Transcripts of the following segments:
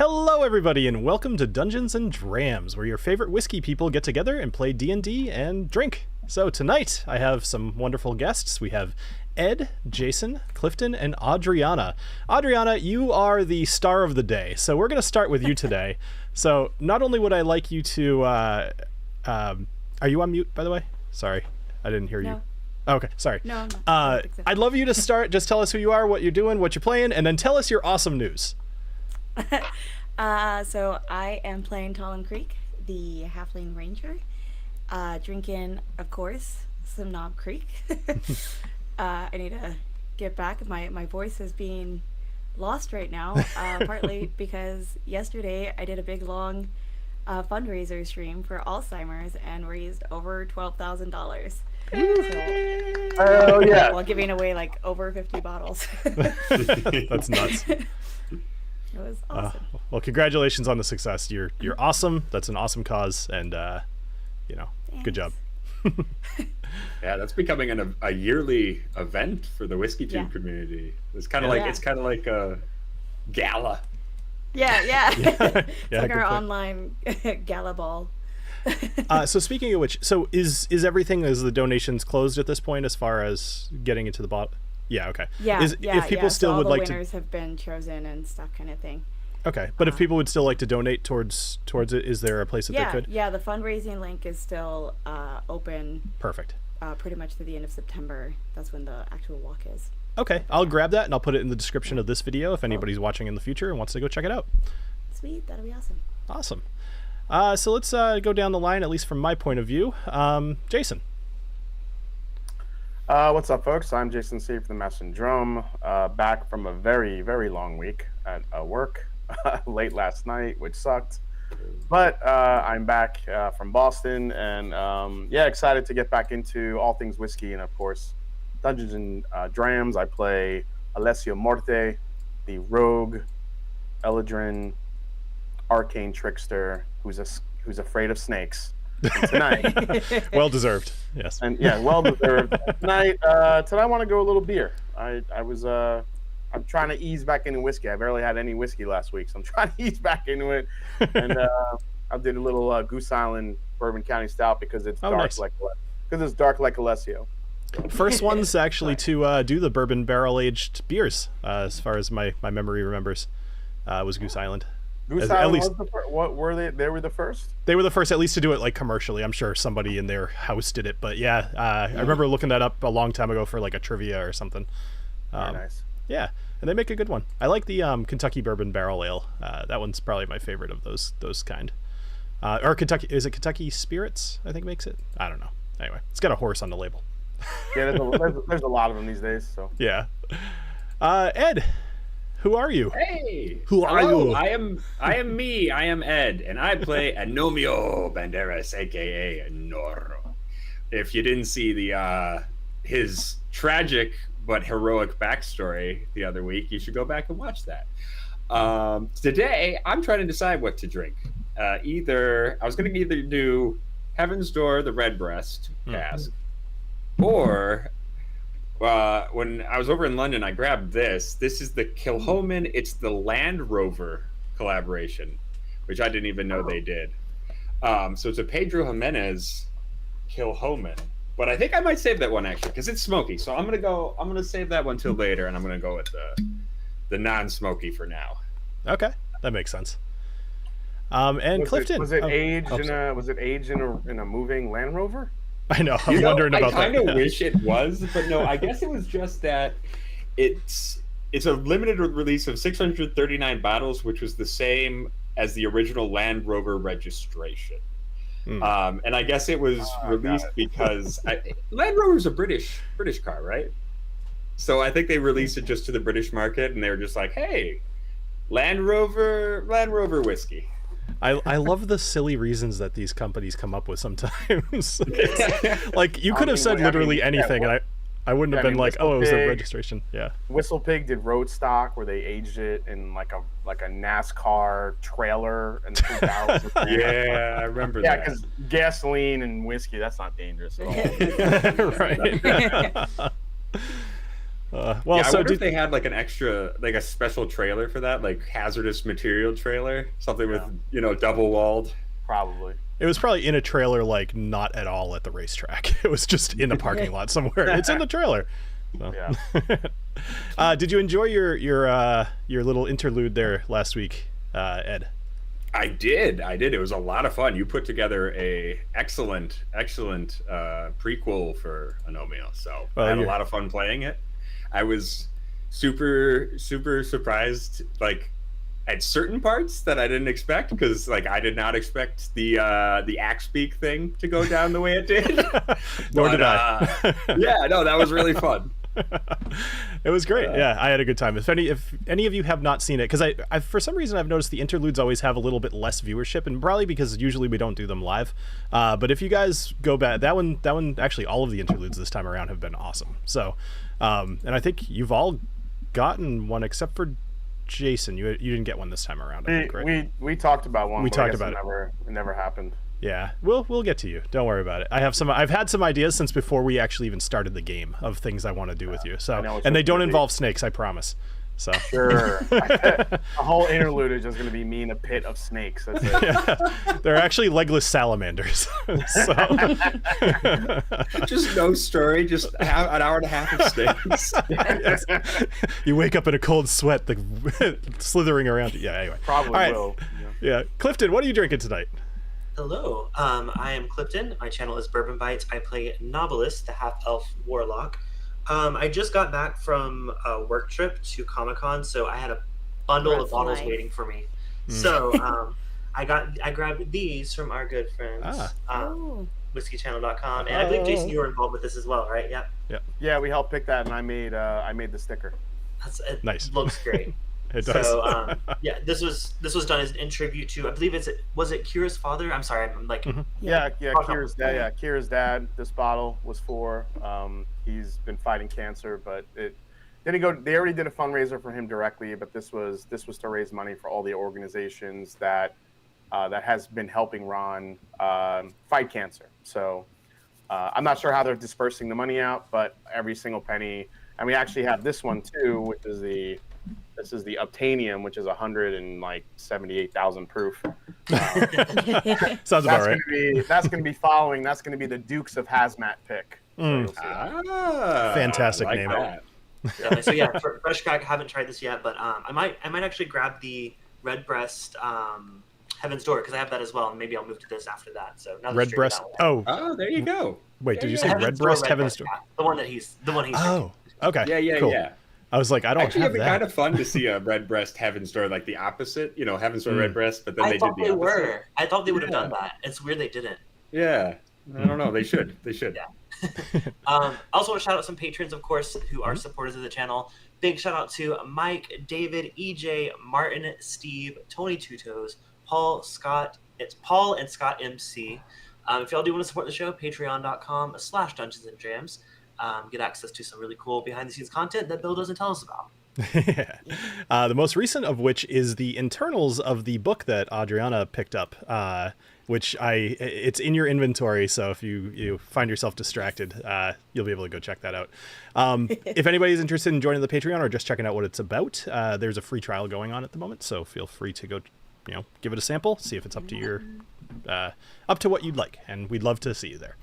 Hello everybody and welcome to Dungeons and Drams, where your favorite whiskey people get together and play D&D and drink. So tonight I have some wonderful guests. We have Ed, Jason, Clifton, and Adriana. Adriana, you are the star of the day, so we're going to start with you today. So not only would I like you to... are you on mute, by the way? Sorry, I didn't hear you. Oh, okay, sorry. No, I'm not. I'd love you to start. Just tell us who you are, what you're doing, what you're playing, and then tell us your awesome news. So I am playing TaLin Creek, the Halfling Ranger. Drinking, of course, some Knob Creek. I need to get back. My voice is being lost right now, partly because yesterday I did a big, long fundraiser stream for Alzheimer's and raised over $12,000. Oh yeah! While giving away like over 50 bottles. That's nuts. It was awesome. Well, congratulations on the success. You're awesome. That's an awesome cause, and Thanks. good job. Yeah, that's becoming a yearly event for the whiskey tube community. It's kind of like a gala. Yeah. It's Yeah, like our good point. online gala ball. So speaking of which, so is everything, is the donations closed at this point as far as getting into the bot? Yeah, okay. If people still so would all like the winners have been chosen and stuff, kind of thing. Okay, but if people would still like to donate towards it, is there a place that they could? Yeah, the fundraising link is still open. Perfect. Pretty much to the end of September. That's when the actual walk is. Okay, I'll grab that and I'll put it in the description of this video if anybody's watching in the future and wants to go check it out. Sweet, that'll be awesome. Awesome. So let's go down the line, at least from my point of view. Jason. What's up, folks? I'm Jason C. from the Master and Drum. Back from a very, very long week at work. Late last night, which sucked. But I'm back from Boston, and excited to get back into all things whiskey and, of course, Dungeons and Drams. I play Alessio Morte, the rogue, Eladrin, arcane trickster who's afraid of snakes. And tonight, Well deserved. Yes. and well deserved. Tonight I want to go a little beer. I'm trying to ease back into whiskey. I barely had any whiskey last week, so I'm trying to ease back into it. And I did a little Goose Island Bourbon County Stout because it's dark like Alessio. First ones actually to do the bourbon barrel aged beers, as far as my memory remembers, was Goose Island. Goose Island was the first. What were they? They were the first. They were the first, at least, to do it like commercially. I'm sure somebody in their house did it, but I remember looking that up a long time ago for like a trivia or something. Very nice. Yeah, and they make a good one. I like the Kentucky Bourbon Barrel Ale. That one's probably my favorite of those kind. Or Kentucky, is it Kentucky Spirits? I think makes it. I don't know. Anyway, it's got a horse on the label. Yeah, there's a lot of them these days. So yeah. Ed, who are you? Hey, Who are you? I am me. I am Ed, and I play Agnomeio Banderas, aka Noro. If you didn't see the his tragic but heroic backstory the other week, you should go back and watch that. Today, I'm trying to decide what to drink. I was going to either do Heaven's Door, the Redbreast cask, or when I was over in London, I grabbed this. This is the Kilhoman. It's the Land Rover collaboration, which I didn't even know they did. So it's a Pedro Jimenez Kilhoman. But I think I might save that one actually because it's smoky. So I'm gonna save that one till later, and I'm gonna go with the non-smoky for now. Okay, that makes sense. And Clifton, was it aged in a moving Land Rover? I know. I'm wondering about that. I kind of wish it was, but no. I guess it was just that it's a limited release of 639 bottles, which was the same as the original Land Rover registration. And I guess it was released because Land Rover is a British car, right? So I think they released it just to the British market, and they were just like, "Hey, Land Rover whiskey." I love the silly reasons that these companies come up with sometimes. Like you could have said literally anything, and I wouldn't have been like, "Oh, it was a registration." Yeah. Whistle Pig did road stock where they aged it in like a NASCAR trailer and put barrels of Yeah, I remember that. Yeah, because gasoline and whiskey, that's not dangerous at all. Right. Well, I so wonder if they had like an extra, like a special trailer for that, like hazardous material trailer, something with double walled. Probably. it was probably in a trailer, like not at all at the racetrack. It was just in a parking lot somewhere. It's in the trailer. So. Yeah. Did you enjoy your little interlude there last week, Ed? I did. It was a lot of fun. You put together a excellent prequel for Agnomeio. So I had a lot of fun playing it. I was super surprised, like at certain parts that I didn't expect, because like I did not expect the axe beak thing to go down the way it did. Nor did I. Yeah, no, that was really fun. It was great. Yeah, I had a good time. If any of you have not seen it, because I for some reason I've noticed the interludes always have a little bit less viewership, and probably because usually we don't do them live. But if you guys go back, that one actually, all of the interludes this time around have been awesome. So, and I think you've all gotten one except for Jason. You didn't get one this time around, I think, right? We talked about one. We talked about it. It never happened. Yeah, we'll get to you. Don't worry about it. I've had some ideas since before we actually even started the game of things I want to do with you. So, and they don't involve snakes, I promise. So sure, the whole interlude is just going to be me in a pit of snakes. That's it. Yeah. They're actually legless salamanders. So. Just no story, just an hour and a half of snakes. Yes. You wake up in a cold sweat, slithering around. Yeah, anyway. Probably will. Yeah. Clifton, what are you drinking tonight? Hello, I am Clifton. My channel is Bourbon Bites. I play Knobolas, the half-elf warlock. I just got back from a work trip to Comic-Con, so I had a bundle of bottles waiting for me. So I grabbed these from our good friends, whiskeychannel.com, and I believe Jason, you were involved with this as well, right? Yep. Yeah, we helped pick that, and I made the sticker. It nice. Looks great. It does. So yeah, this was done as in tribute to, I believe was it Kira's father? I'm sorry, I'm like Kira's dad. Yeah, Kira's dad. This bottle was for. He's been fighting cancer, but it didn't go. They already did a fundraiser for him directly, but this was to raise money for all the organizations that has been helping Ron fight cancer. So I'm not sure how they're dispersing the money out, but every single penny. And we actually have this one too, which is the Obtainium, which is 178,000 proof. Sounds about right. That's going to be following. That's going to be the Dukes of Hazmat pick. Fantastic like name. That. So yeah, for Fresh Crack, I haven't tried this yet, but I might actually grab the Redbreast Heaven's Door, because I have that as well, and maybe I'll move to this after that. So now Redbreast. Oh, there you go. Wait, did you say Redbreast Heaven's Door? The one he's. Oh, okay. Yeah, cool. yeah. I was like, I don't actually have it'd be that. kind of fun to see a Redbreast Heaven's Door, like the opposite, Heaven's Door Redbreast, but then they did the opposite. Were. I thought they would have done that. It's weird they didn't. Yeah, I don't know. They should. Yeah. I also want to shout out some patrons, of course, who are supporters of the channel. Big shout out to Mike, David, EJ, Martin, Steve, Tony Two Toes, Paul, Scott. It's Paul and Scott MC. If y'all do want to support the show, patreon.com/Dungeons and Drams. Get access to some really cool behind-the-scenes content that Bill doesn't tell us about. The most recent of which is the internals of the book that Adriana picked up, which it's in your inventory, so if you find yourself distracted, you'll be able to go check that out. If anybody's interested in joining the Patreon or just checking out what it's about, there's a free trial going on at the moment, so feel free to go give it a sample, see if it's up to what you'd like, and we'd love to see you there.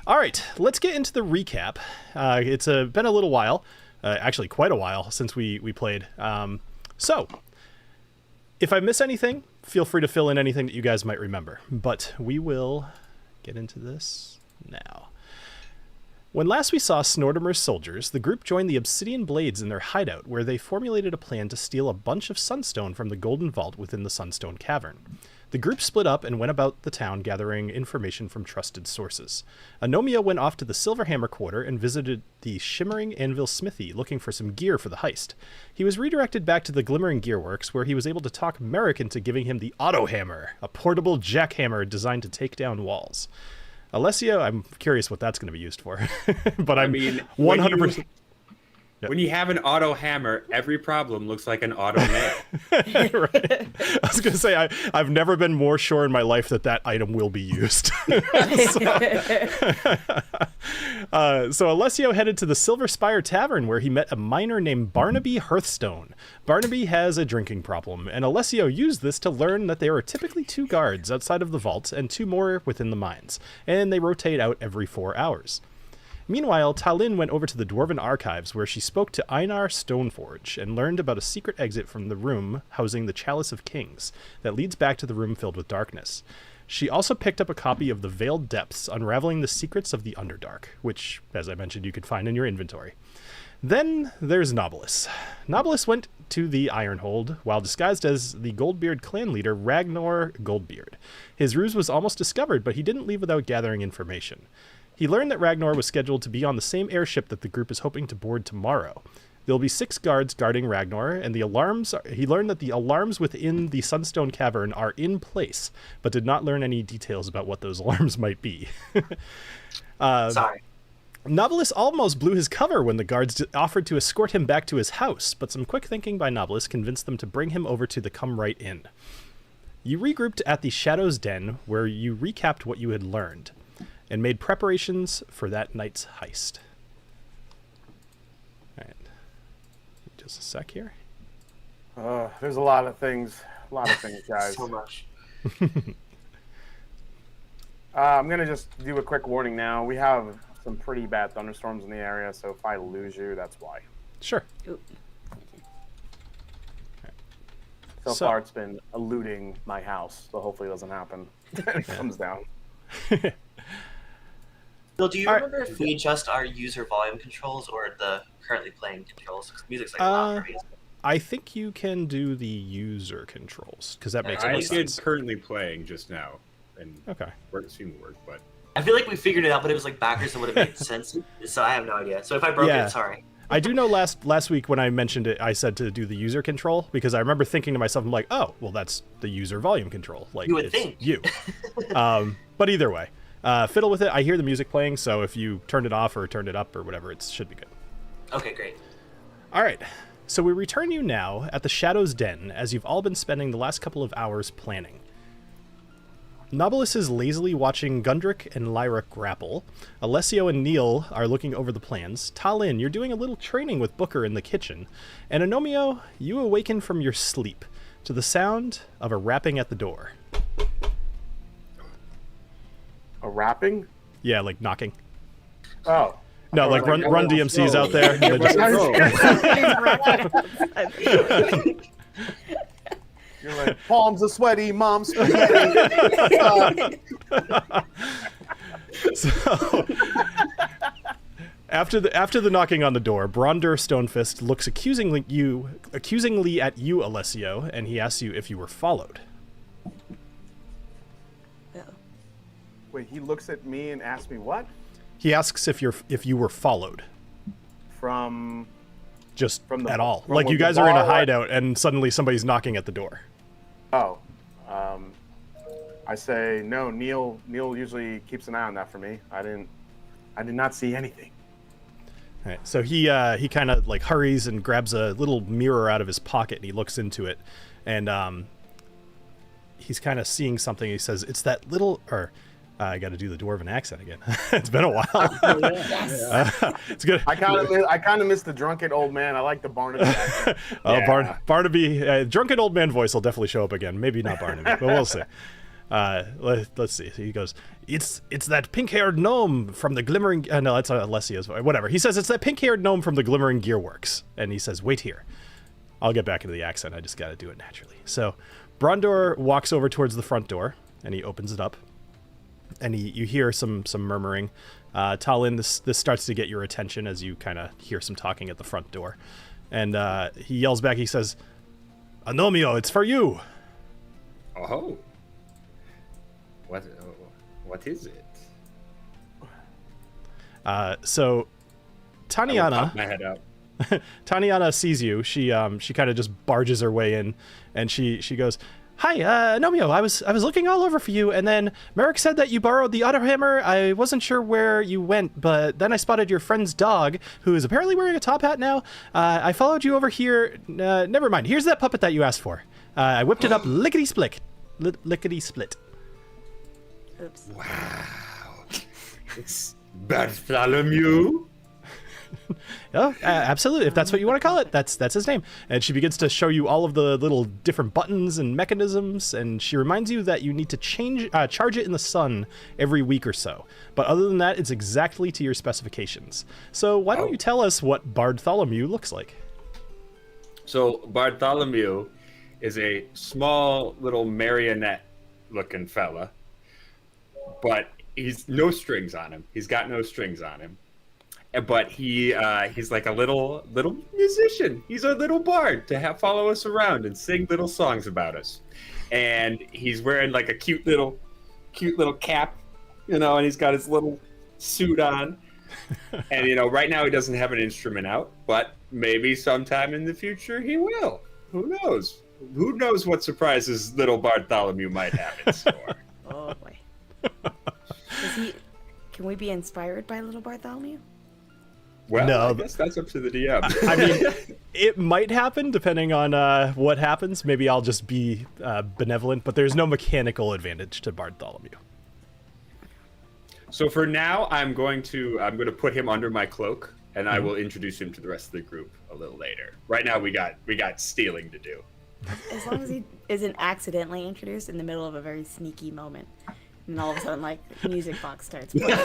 All right, let's get into the recap. It's been a little while, actually quite a while since we played. So if I miss anything, feel free to fill in anything that you guys might remember. But we will get into this now. When last we saw Snortimer's soldiers, the group joined the Obsidian Blades in their hideout, where they formulated a plan to steal a bunch of sunstone from the Golden Vault within the Sunstone Cavern. The group split up and went about the town gathering information from trusted sources. Agnomeio went off to the Silverhammer Quarter and visited the Shimmering Anvil Smithy, looking for some gear for the heist. He was redirected back to the Glimmering Gearworks, where he was able to talk Merrick into giving him the Auto Hammer, a portable jackhammer designed to take down walls. Alessio, I'm curious what that's going to be used for, but I mean, 100%. Yep. When you have an auto hammer, every problem looks like an auto nail. Right. I was going to say, I've never been more sure in my life that item will be used. So Alessio headed to the Silver Spire Tavern, where he met a miner named Barnaby Hearthstone. Barnaby has a drinking problem, and Alessio used this to learn that there are typically 2 guards outside of the vault and 2 more within the mines, and they rotate out every 4 hours. Meanwhile, TaLin went over to the Dwarven Archives, where she spoke to Einar Stoneforge and learned about a secret exit from the room housing the Chalice of Kings that leads back to the room filled with darkness. She also picked up a copy of The Veiled Depths, Unraveling the Secrets of the Underdark, which, as I mentioned, you could find in your inventory. Then there's Knobolas. Knobolas went to the Ironhold while disguised as the Goldbeard clan leader Ragnar Goldbeard. His ruse was almost discovered, but he didn't leave without gathering information. He learned that Ragnar was scheduled to be on the same airship that the group is hoping to board tomorrow. There'll be 6 guards guarding Ragnar, and he learned that the alarms within the Sunstone Cavern are in place, but did not learn any details about what those alarms might be. Sorry. Knobolas almost blew his cover when the guards offered to escort him back to his house, but some quick thinking by Knobolas convinced them to bring him over to the Come Right Inn. You regrouped at the Shadow's Den, where you recapped what you had learned and made preparations for that night's heist. All right. Just a sec here. There's a lot of things, guys. So much. I'm going to just do a quick warning now. We have some pretty bad thunderstorms in the area, so if I lose you, that's why. Sure. Oop. So far, it's been eluding my house, so hopefully it doesn't happen. It comes down. Bill, do you remember if we adjust our user volume controls or the currently playing controls? 'Cause music's like loud for me. I think you can do the user controls, because that makes I more did sense. currently playing just now, and Okay. it seemed to work, but I feel like we figured it out, but it was like backwards and would have made sense. So I have no idea. So if I broke it, sorry. I do know last week when I mentioned it, I said to do the user control, because I remember thinking to myself, I'm like, oh, well, that's the user volume control. Like, You would it's think. you. But either way, fiddle with it. I hear the music playing, so if you turned it off or turned it up or whatever, it should be good. Okay, great. All right. So we return you now at the Shadow's Den, as you've all been spending the last couple of hours planning. Knobolas is lazily watching Gundrick and Lyra grapple. Alessio and Neil are looking over the plans. TaLin, you're doing a little training with Booker in the kitchen. And Agnomeio, you awaken from your sleep to the sound of a rapping at the door. A rapping? Yeah, like knocking. Oh. No, like Run DMC's out there. And then just, You're like, palms are sweaty, mom's spaghetti. So, after the knocking on the door, Bronder Stonefist looks accusingly at you, Alessio, and he asks you if you were followed. Wait, he looks at me and asks me what? He asks if you were followed. From At all. from Like you the guys are in a bar, hideout and suddenly somebody's knocking at the door. Oh. I say no. Neil usually keeps an eye on that for me. I did not see anything. All right. So he kind of like hurries and grabs a little mirror out of his pocket and he looks into it, and he's kind of seeing something. He says, "It's that little." I got to do the dwarven accent again. It's been a while. It's good. I kind of miss the drunken old man. I like the Barnaby accent. Barnaby, drunken old man voice will definitely show up again. Maybe not Barnaby, but we'll see. Let's see. He goes, it's that pink-haired gnome from the Glimmering... no, that's Alessio's voice. Whatever. He says, it's that pink-haired gnome from the Glimmering Gearworks. And he says, wait here. I'll get back into the accent. I just got to do it naturally. So Brondor walks over towards the front door, and he opens it up. And you hear some murmuring. TaLin, this starts to get your attention as you kind of hear some talking at the front door. And he yells back, he says, Agnomeio, it's for you. Oh. What is it? So Taniana, Pop my head up. Taniana sees you. She kind of just barges her way in, and she goes, Hi, Agnomeio. I was looking all over for you, and then Merrick said that you borrowed the auto hammer. I wasn't sure where you went, but then I spotted your friend's dog, who is apparently wearing a top hat now. I followed you over here. Never mind. Here's that puppet that you asked for. I whipped it up lickety-split. Lickety-split. Oops. Wow. It's Bartholomew. Oh, absolutely. If that's what you want to call it, that's his name. And she begins to show you all of the little different buttons and mechanisms, and she reminds you that you need to charge it in the sun every week or so. But other than that, it's exactly to your specifications. So why don't you tell us what Bartholomew looks like? So Bartholomew is a small little marionette-looking fella, but he's no strings on him. He's got no strings on him. But he's like a little musician. He's a little bard to follow us around and sing little songs about us. And he's wearing like a cute little cap, and he's got his little suit on. And right now he doesn't have an instrument out, but maybe sometime in the future he will. Who knows? Who knows what surprises little Bartholomew might have in store? Oh boy. Can we be inspired by little Bartholomew? Well, No, I guess that's up to the DM. I mean, it might happen depending on what happens. Maybe I'll just be benevolent, but there's no mechanical advantage to Bartholomew. So for now, I'm going to put him under my cloak, and I will introduce him to the rest of the group a little later. Right now, we got stealing to do. As long as he isn't accidentally introduced in the middle of a very sneaky moment. And all of a sudden, like, music box starts playing.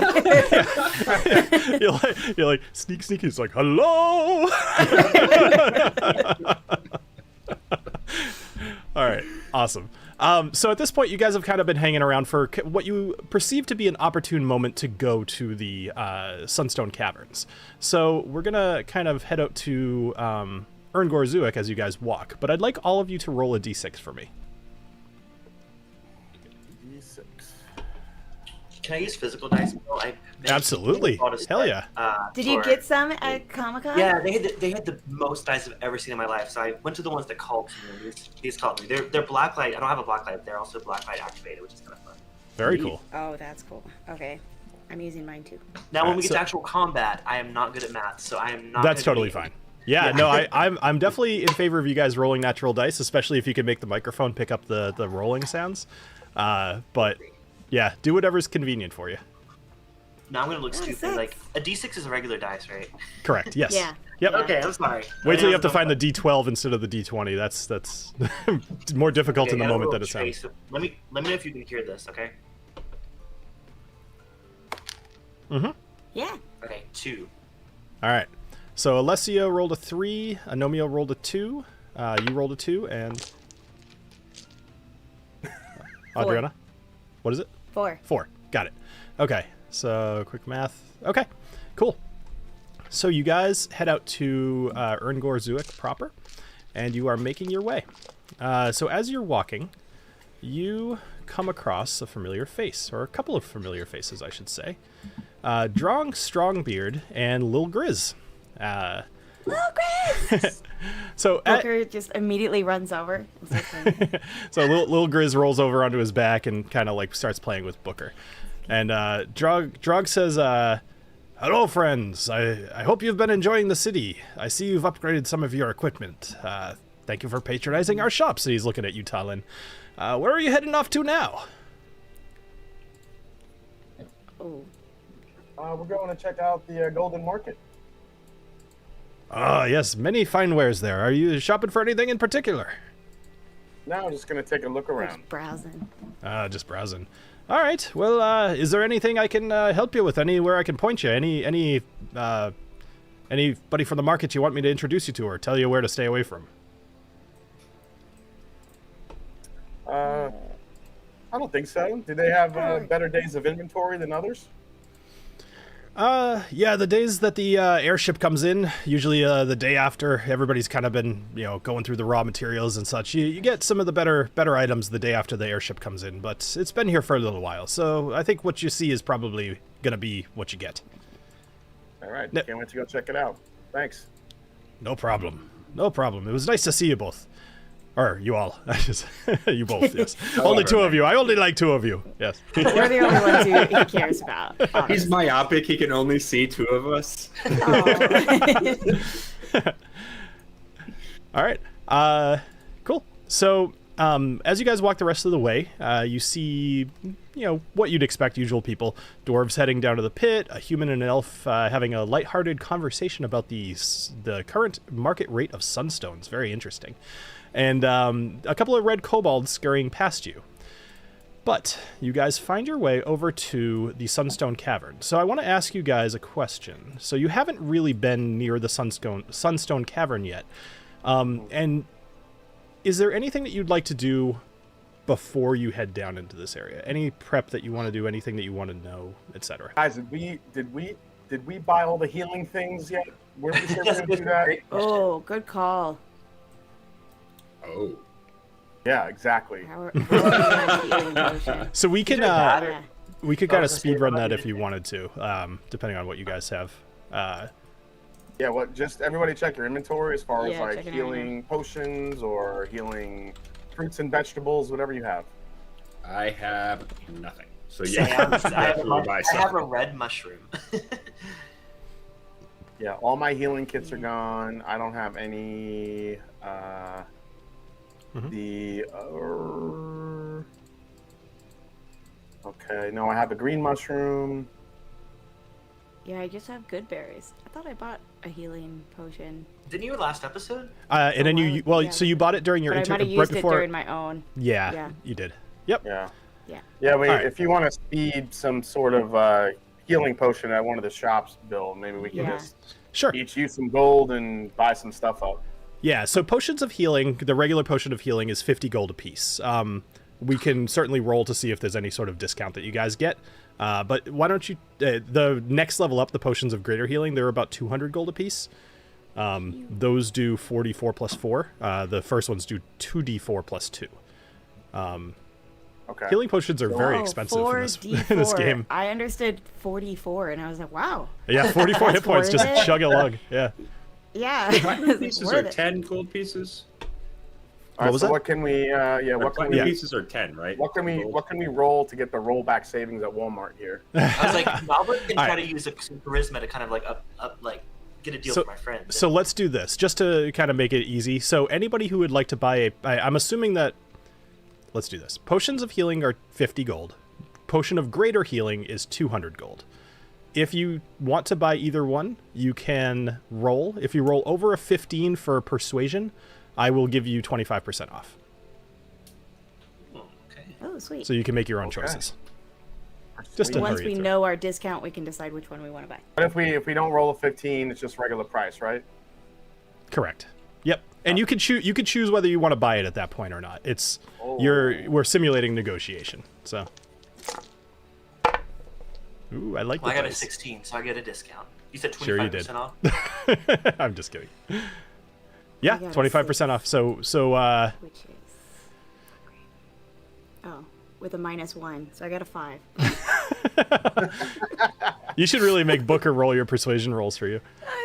you're like sneak. He's like, hello. All right, awesome. So at this point, you guys have kind of been hanging around for what you perceive to be an opportune moment to go to the Sunstone Caverns. So we're gonna kind of head out to Erngorzuk as you guys walk. But I'd like all of you to roll a d6 for me. Can I use physical dice? Absolutely. Hell yeah. Did you get some at Comic-Con? Yeah, they had the most dice I've ever seen in my life. So I went to the ones that called me. These called me. They're blacklight. I don't have a blacklight. They're also blacklight activated, which is kind of fun. Very cool. Oh, that's cool. Okay. I'm using mine too. Now, when we get to actual combat, I am not good at math, so I am not. That's totally fine. Yeah, no, I'm definitely in favor of you guys rolling natural dice, especially if you can make the microphone pick up the rolling sounds. But yeah, do whatever's convenient for you. Now I'm gonna look stupid. Like a D6 is a regular dice, right? Correct. Yes. Yeah. Yep. Okay, I'm sorry. Wait till you have to find the D12 instead of the D20. That's more difficult in the moment than it sounds. So let me know if you can hear this, okay? Mm-hmm. Yeah. Okay, 2. All right. So Alessio rolled a 3, Agnomeio rolled a 2, you rolled a 2, and Adriana, what is it? 4. 4. Got it. Okay. So quick math. Okay. Cool. So you guys head out to Erngorzuk proper, and you are making your way. So as you're walking, you come across a familiar face, or a couple of familiar faces, I should say. Drong Strongbeard and Lil Grizz. Lil Grizz! So Booker just immediately runs over. So Lil Grizz rolls over onto his back and kind of like starts playing with Booker. And Drog says, hello, friends. I hope you've been enjoying the city. I see you've upgraded some of your equipment. Thank you for patronizing our shops. And he's looking at you, TaLin. Where are you heading off to now? Oh. We're going to check out the Golden Market. Ah, yes, many fine wares there. Are you shopping for anything in particular? No, just going to take a look around. Just browsing. Just browsing. All right. Well, is there anything I can help you with? Anywhere I can point you? Anybody from the market you want me to introduce you to, or tell you where to stay away from? I don't think so. Do they have better days of inventory than others? Yeah, the days that the airship comes in, usually the day after, everybody's kind of been, going through the raw materials and such. You get some of the better items the day after the airship comes in, but it's been here for a little while, so I think what you see is probably gonna be what you get. All right, can't wait to go check it out. Thanks. No problem. No problem. It was nice to see you both. Or you all. You both, yes. Only two of you. I only like two of you. Yes. We're the only ones he cares about. He's honestly. myopic. He can only see two of us. Oh. All right. Cool. So, as you guys walk the rest of the way, you see, what you'd expect, usual people. Dwarves heading down to the pit, a human and an elf having a lighthearted conversation about the current market rate of sunstones. Very interesting. And a couple of red kobolds scurrying past you. But you guys find your way over to the Sunstone Caverns. So I want to ask you guys a question. So you haven't really been near the Sunstone Cavern yet. And is there anything that you'd like to do before you head down into this area? Any prep that you want to do, anything that you want to know, etc.? Guys, did we buy all the healing things yet? Where did we say we do that? Oh, good call. Oh. Yeah, exactly. How are we gonna healing potion? So we can Yeah. we could kind of speed run that if you wanted to, depending on what you guys have. Yeah, just everybody check your inventory as far as Yeah, like check it out. healing potions or healing fruits and vegetables, whatever you have. I have nothing. So Sam, yeah, I have a red mushroom. Yeah, all my healing kits are gone. I don't have any. Okay, no, I have a green mushroom. Yeah, I just have good berries. I thought I bought a healing potion, Didn't you last episode? And then yeah. so you bought it during your but I might have right used it before. during my own. Yeah, Yeah. you did. Yep. Yeah. Yeah. Yeah, wait, Alright. if you want to speed some sort of healing potion at one of the shops, Bill, maybe we can Yeah. just Sure. each use some gold and buy some stuff up. Yeah, so potions of healing, the regular potion of healing is 50 gold apiece. We can certainly roll to see if there's any sort of discount that you guys get. But why don't you, the next level up, the potions of greater healing, they're about 200 gold apiece. Those do 44 plus 4. The first ones do 2d4 plus 2. Okay. Healing potions are very Oh, expensive in this, 4d4. in this game. I understood 44, and I was like, wow. Yeah, 44 hit That's points, worth just it. chug a lug. Yeah. Yeah. platinum pieces are Worth it. 10 gold pieces. All right, was so that? what can we what can Platinum we pieces are 10, right? what can we roll to get the rollback savings at Walmart here? I was like, Knobolas can try Alright. to use some charisma to kind of like get a deal for my friend. So let's do this, just to kind of make it easy. So anybody who would like to buy I'm assuming that, let's do this. Potions of healing are 50 gold. Potion of greater healing is 200 gold. If you want to buy either one, you can roll. If you roll over a 15 for persuasion, I will give you 25% off. Okay. Oh, sweet. So you can make your own Okay. choices. Just to Once hurry we you through. know our discount, we can decide which one we want to buy. But if we don't roll a 15, it's just regular price, right? Correct. Yep. And you could choose whether you want to buy it at that point or not. It's Oh. we're simulating negotiation. So ooh, I like Well, the I got a dice. 16, so I get a discount. You said 25% Sure you did. off? I'm just kidding. Yeah, I got a 25% off. So Which is. Oh, with a -1. So I got a 5. you should really make Booker roll your persuasion rolls for you.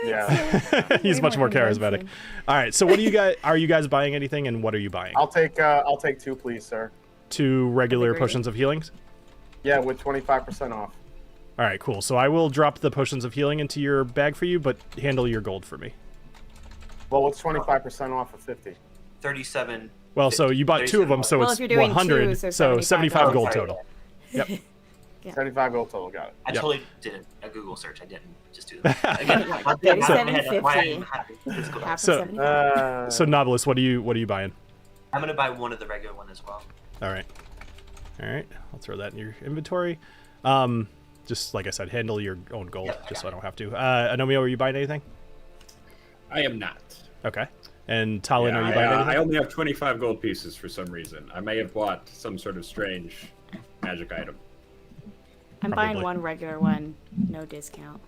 Yeah. He's Way much more charismatic. convincing. All right. So what do you guys are you guys buying anything, and what are you buying? I'll take 2, please, sir. 2 regular great. potions of healings. Yeah, with 25% off. All right, cool. So I will drop the potions of healing into your bag for you, but handle your gold for me. Well, what's 25% off of 50? 37. Well, so you bought 2 of them, so Well, it's if you're doing 100. 2, so so 75 gold $75. total. Yep. Yeah. 75 gold total, got it. I Yep. totally did a Google search. I didn't just do that. Again, Yeah, why 37.50. I didn't have physical Half So- of 75. So Knobolas, what are you buying? I'm gonna buy one of the regular one as well. All right. I'll throw that in your inventory. Just like I said, handle your own gold, Yep, I just so got I don't have to. Agnomeio, are you buying anything? I am not. Okay. And TaLin, Yeah, are you buying I anything? only have 25 gold pieces for some reason. I may have bought some sort of strange magic item. I'm probably. buying one regular one, no discount.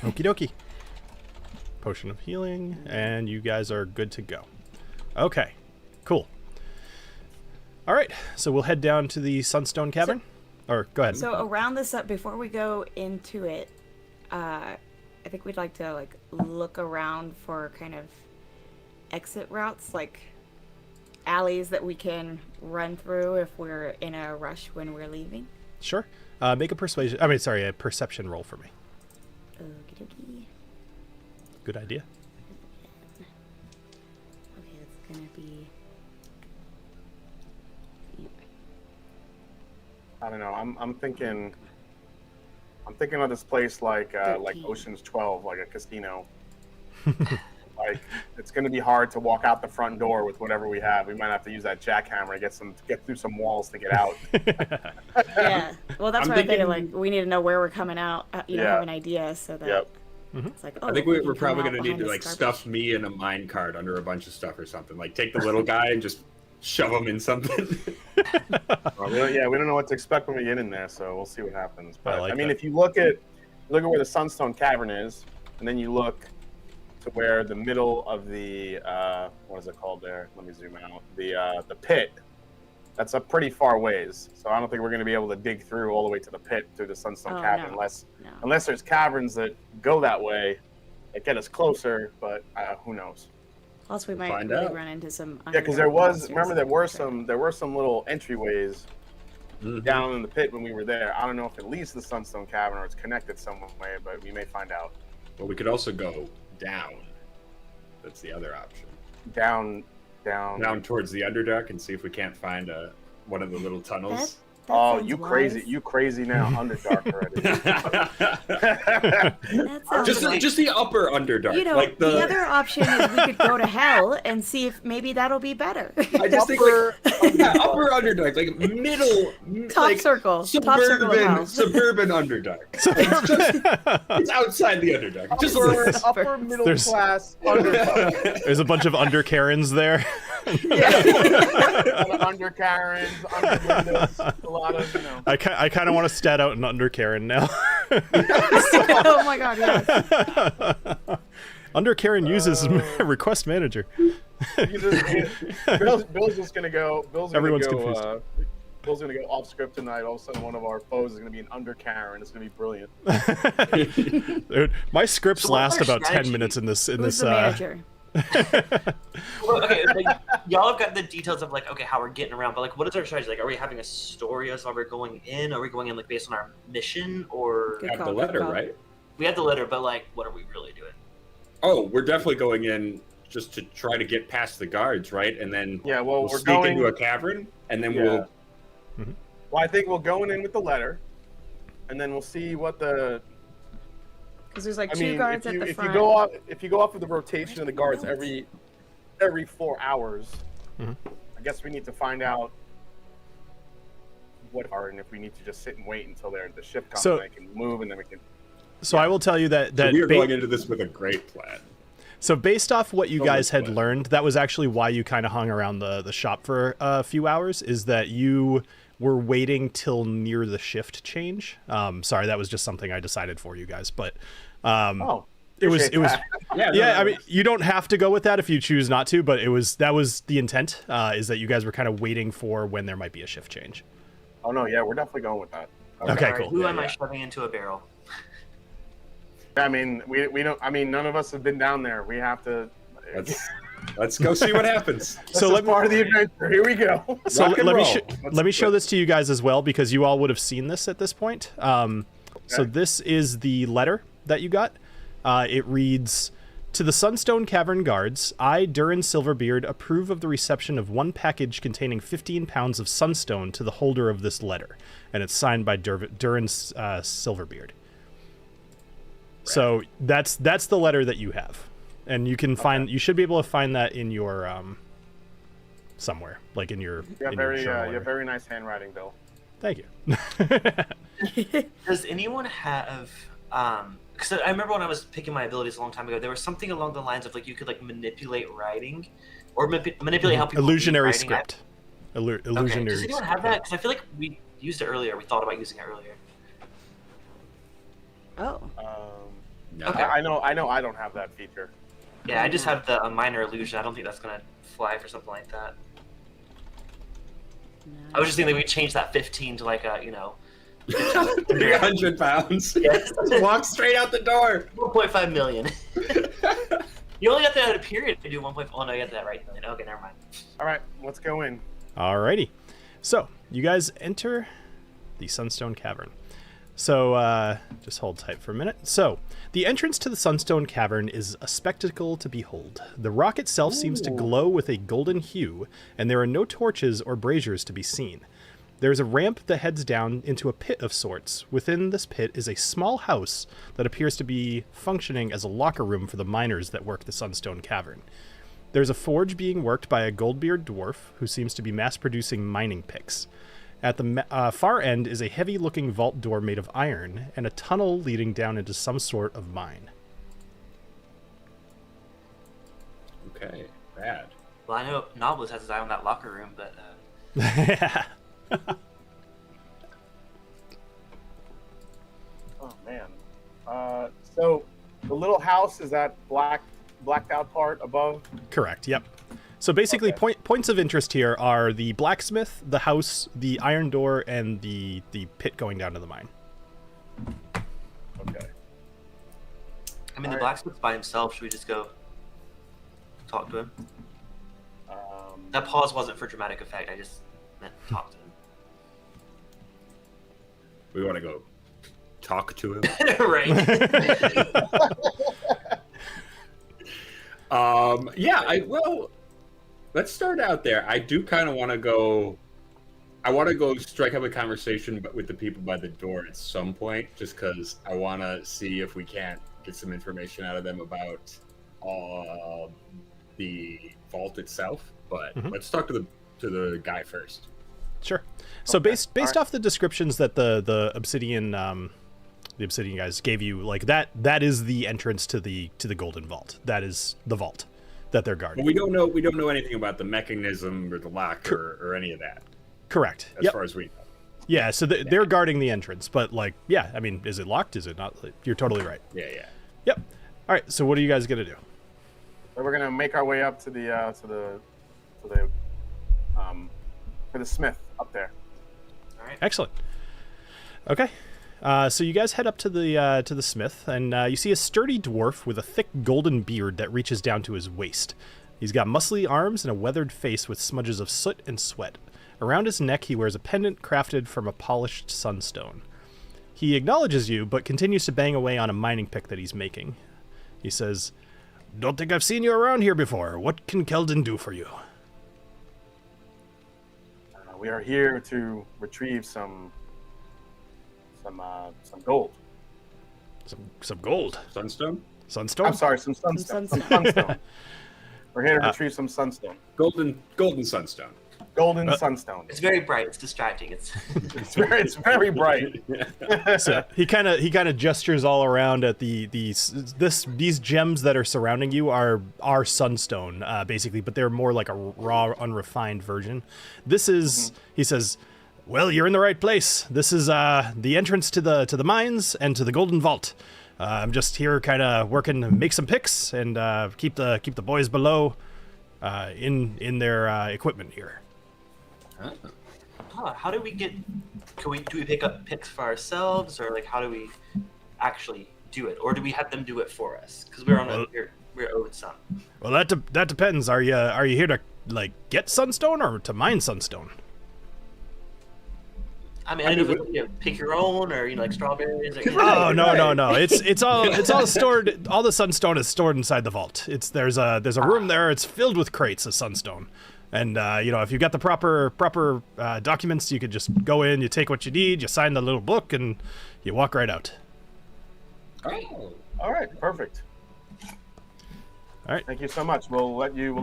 Okie dokie. Potion of healing, and you guys are good to go. Okay, cool. All right, so we'll head down to the Sunstone Cavern. Or go ahead. So around this up, before we go into it, I think we'd like to look around for kind of exit routes, like alleys that we can run through if we're in a rush when we're leaving? Sure. Make a perception roll for me. Okie dokie. Good idea. Okay, it's gonna be. I don't know. I'm thinking of this place like 13. Ocean's 12, like a casino. Like it's going to be hard to walk out the front door with whatever we have. We might have to use that jackhammer to get through some walls to get out. Yeah. Well, that's I'm what I figured. thinking- Like, we need to know where we're coming out. Yeah. Have an idea so that Yep. it's like. Oh, I think we we're can probably come going out to need to behind like this stuff garbage. me in a mine cart under a bunch of stuff or something. Like take the little guy and just shove him in something. Well, we don't know what to expect when we get in there, so we'll see what happens. But like I mean, that. if you look at where the Sunstone Cavern is, and then you look to where the middle of the what is it called there? Let me zoom out. The pit. That's a pretty far ways, so I don't think we're going to be able to dig through all the way to the pit through the Sunstone Oh, Cavern no. unless there's caverns that go that way that get us closer. But who knows? Also, we might find really out. run into some. Yeah, because there were some little entryways down in the pit when we were there. I don't know if it leads to the Sunstone Cavern or it's connected some way, but we may find out. But we could also go down. That's the other option. Down. Towards the Underdark and see if we can't find one of the little tunnels. Oh, sounds you wise. crazy now, Underdark already. That sounds wise. just the upper Underdark. You know, like the other option is we could go to hell and see if maybe that'll be better. I just think upper Underdark, like middle, Top like, circle. Top circle of hell. suburban Underdark. It's outside the Underdark. Just upper middle There's- class Underdark. There's a bunch of under Karens there. Under Karens, under windows, a lot of, I kind of want to stat out an under Karen now. Oh my god, yes. Under Karen uses request manager. Bill's just gonna go. Everyone's confused. Bill's gonna go off script tonight. All of a sudden, one of our foes is gonna be an under Karen. It's gonna be brilliant. Dude, my scripts So what's last our about 10 strategy? minutes in this. Who's the manager? Well, okay, like, y'all have got the details of like, okay, how we're getting around, but like, what is our strategy? Like, are we having a story as while we're going in? Are we going in like based on our mission, or Good have the call, letter, good call. right? we had the letter, but like, what are we really doing? Oh, we're definitely going in just to try to get past the guards, right? And then Yeah, well, we'll we're sneak going into a cavern, and then Yeah. we'll. Well, I think we'll go in with the letter, and then we'll see what the. Because there's like I two mean, guards if at the you front. go off of the rotation of the guards every 4 hours, Mhm. I guess we need to find out what are, and if we need to just sit and wait until the ship comes So- and they can move, and then we can. So I will tell you that So we are ba- going into this with a great plan. So based off what you Totally guys had split. learned, that was actually why you kind of hung around the shop for a few hours, is that you were waiting till near the shift change. Sorry, that was just something I decided for you guys, but Oh, it was appreciate that. yeah, I mean, you don't have to go with that if you choose not to, but that was the intent, is that you guys were kind of waiting for when there might be a shift change. Oh no, yeah, we're definitely going with that. Okay, All right, cool. Who Yeah, am I yeah. shoving into a barrel? I mean, we don't. I mean, none of us have been down there. We have to. Let's go see what happens. So This let is part of the adventure. Here we go. So Rock and let me roll. let me show this to you guys as well, because you all would have seen this at this point. So this is the letter that you got. It reads, "To the Sunstone Cavern guards, I, Durin Silverbeard, approve of the reception of one package containing 15 pounds of sunstone to the holder of this letter." And it's signed by Durin Silverbeard. So that's the letter that you have, and you can find. You should be able to find that in your somewhere, like in your. You have in your very, journal you or- have very nice handwriting, Bill. Thank you. Does anyone have? Because I remember when I was picking my abilities a long time ago, there was something along the lines of like you could like manipulate writing, or manipulate how people read Illusionary writing. script. Okay. Illusionary. Does anyone have that? Because I feel like we used it earlier. We thought about using it earlier. Oh. No. Okay. I know. I don't have that feature. Yeah, I just have the minor illusion. I don't think that's gonna fly for something like that. I was just thinking that we change that 15 to like a 300 pounds. Yes. Walk straight out the door. 1.5 million. You only got that at a period to do 1.5. Oh no, you got that right. Okay, never mind. All right, let's go in. Alrighty. So, you guys enter the Sunstone Cavern. So, just hold tight for a minute. So, the entrance to the Sunstone Cavern is a spectacle to behold. The rock itself seems to glow with a golden hue, and there are no torches or braziers to be seen. There is a ramp that heads down into a pit of sorts. Within this pit is a small house that appears to be functioning as a locker room for the miners that work the Sunstone Cavern. There's a forge being worked by a gold-beard dwarf who seems to be mass-producing mining picks. At the far end is a heavy-looking vault door made of iron and a tunnel leading down into some sort of mine. Okay, bad. Well, I know Knobolas has his eye on that locker room, but Oh man. So the little house is that blacked out part above. Correct, yep. So basically, Okay. points of interest here are the blacksmith, the house, the iron door, and the pit going down to the mine. Okay. I mean, the Alright. blacksmith's by himself. Should we just go talk to him? Um, That pause wasn't for dramatic effect. I just meant talk to We want to go talk to him. him. Right. Well, let's start out there. I do kind of want to go. I want to go strike up a conversation with the people by the door at some point, just because I want to see if we can't get some information out of them about the vault itself. But let's talk to the guy first. Sure. So Okay, based alright. off the descriptions that the Obsidian guys gave you, like that is the entrance to the Golden Vault. That is the vault that they're But guarding. we don't know anything about the mechanism or the lock or any of that, Correct. as Yep. far as we know. Yeah. So they're guarding the entrance, but like, yeah. I mean, is it locked? Is it not? You're totally right. Yeah. Yep. All right. So what are you guys gonna do? so we're gonna make our way up to the smith up there. All right. Excellent. Okay. So you guys head up to the smith, and you see a sturdy dwarf with a thick golden beard that reaches down to his waist. He's got muscly arms and a weathered face with smudges of soot and sweat. Around his neck, he wears a pendant crafted from a polished sunstone. He acknowledges you, but continues to bang away on a mining pick that he's making. He says, "Don't think I've seen you around here before. What can Keldon do for you?" We are here to retrieve some gold. Some gold. Sunstone, Sunstone? I'm sorry, some sunstone. Some sunstone. sunstone. We're here to retrieve some sunstone. golden sunstone. Golden sunstone. It's very bright. It's distracting. It's It's very bright. So he kind of gestures all around at these gems that are surrounding you are sunstone, basically, but they're more like a raw, unrefined version. This is, he says, "Well, you're in the right place. This is the entrance to the mines and to the Golden Vault. I'm just here, kind of working to make some picks and keep the boys below in their equipment here." how do we get? Do we pick up picks for ourselves, or like how do we actually do it, or do we have them do it for us? Because we're owed some. Well, that depends. Are you here to like get sunstone or to mine sunstone? I mean, I know you pick your own, or like strawberries. Or, Oh no! It's all stored. All the sunstone is stored inside the vault. There's a room there. It's filled with crates of sunstone, and if you got the proper documents, you could just go in. You take what you need. You sign the little book, and you walk right out. Oh, All right, perfect. All right. Thank you so much. We'll let you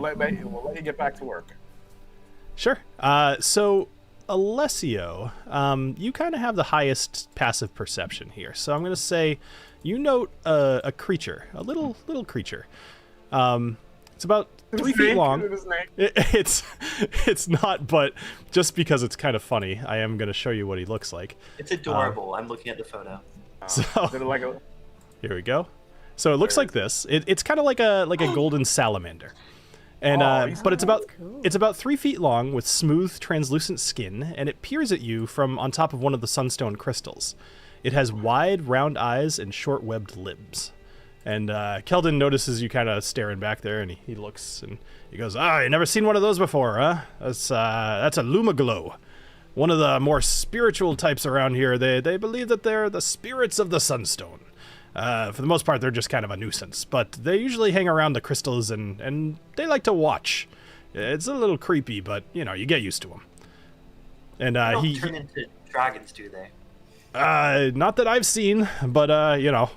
get back to work. Sure. So Alessio, you kind of have the highest passive perception here. So I'm going to say you note a creature, a little creature. It's about 3 feet long. It's not, but just because it's kind of funny, I am going to show you what he looks like. It's adorable. I'm looking at the photo. So Is it like a here we go. So it looks like this. It's kind of like a golden salamander. And he's but it's nice. about Cool. it's about 3 feet long with smooth, translucent skin, and it peers at you from on top of one of the sunstone crystals. It has wide, round eyes and short, webbed limbs. And Keldon notices you kind of staring back there, and he looks and he goes, you never seen one of those before, huh? That's a Lumaglow. One of the more spiritual types around here. They believe that they're the spirits of the Sunstone. For the most part, they're just kind of a nuisance, but they usually hang around the crystals and they like to watch. It's a little creepy, but, you know, you get used to them. And They don't turn into dragons, do they? Not that I've seen, but, you know,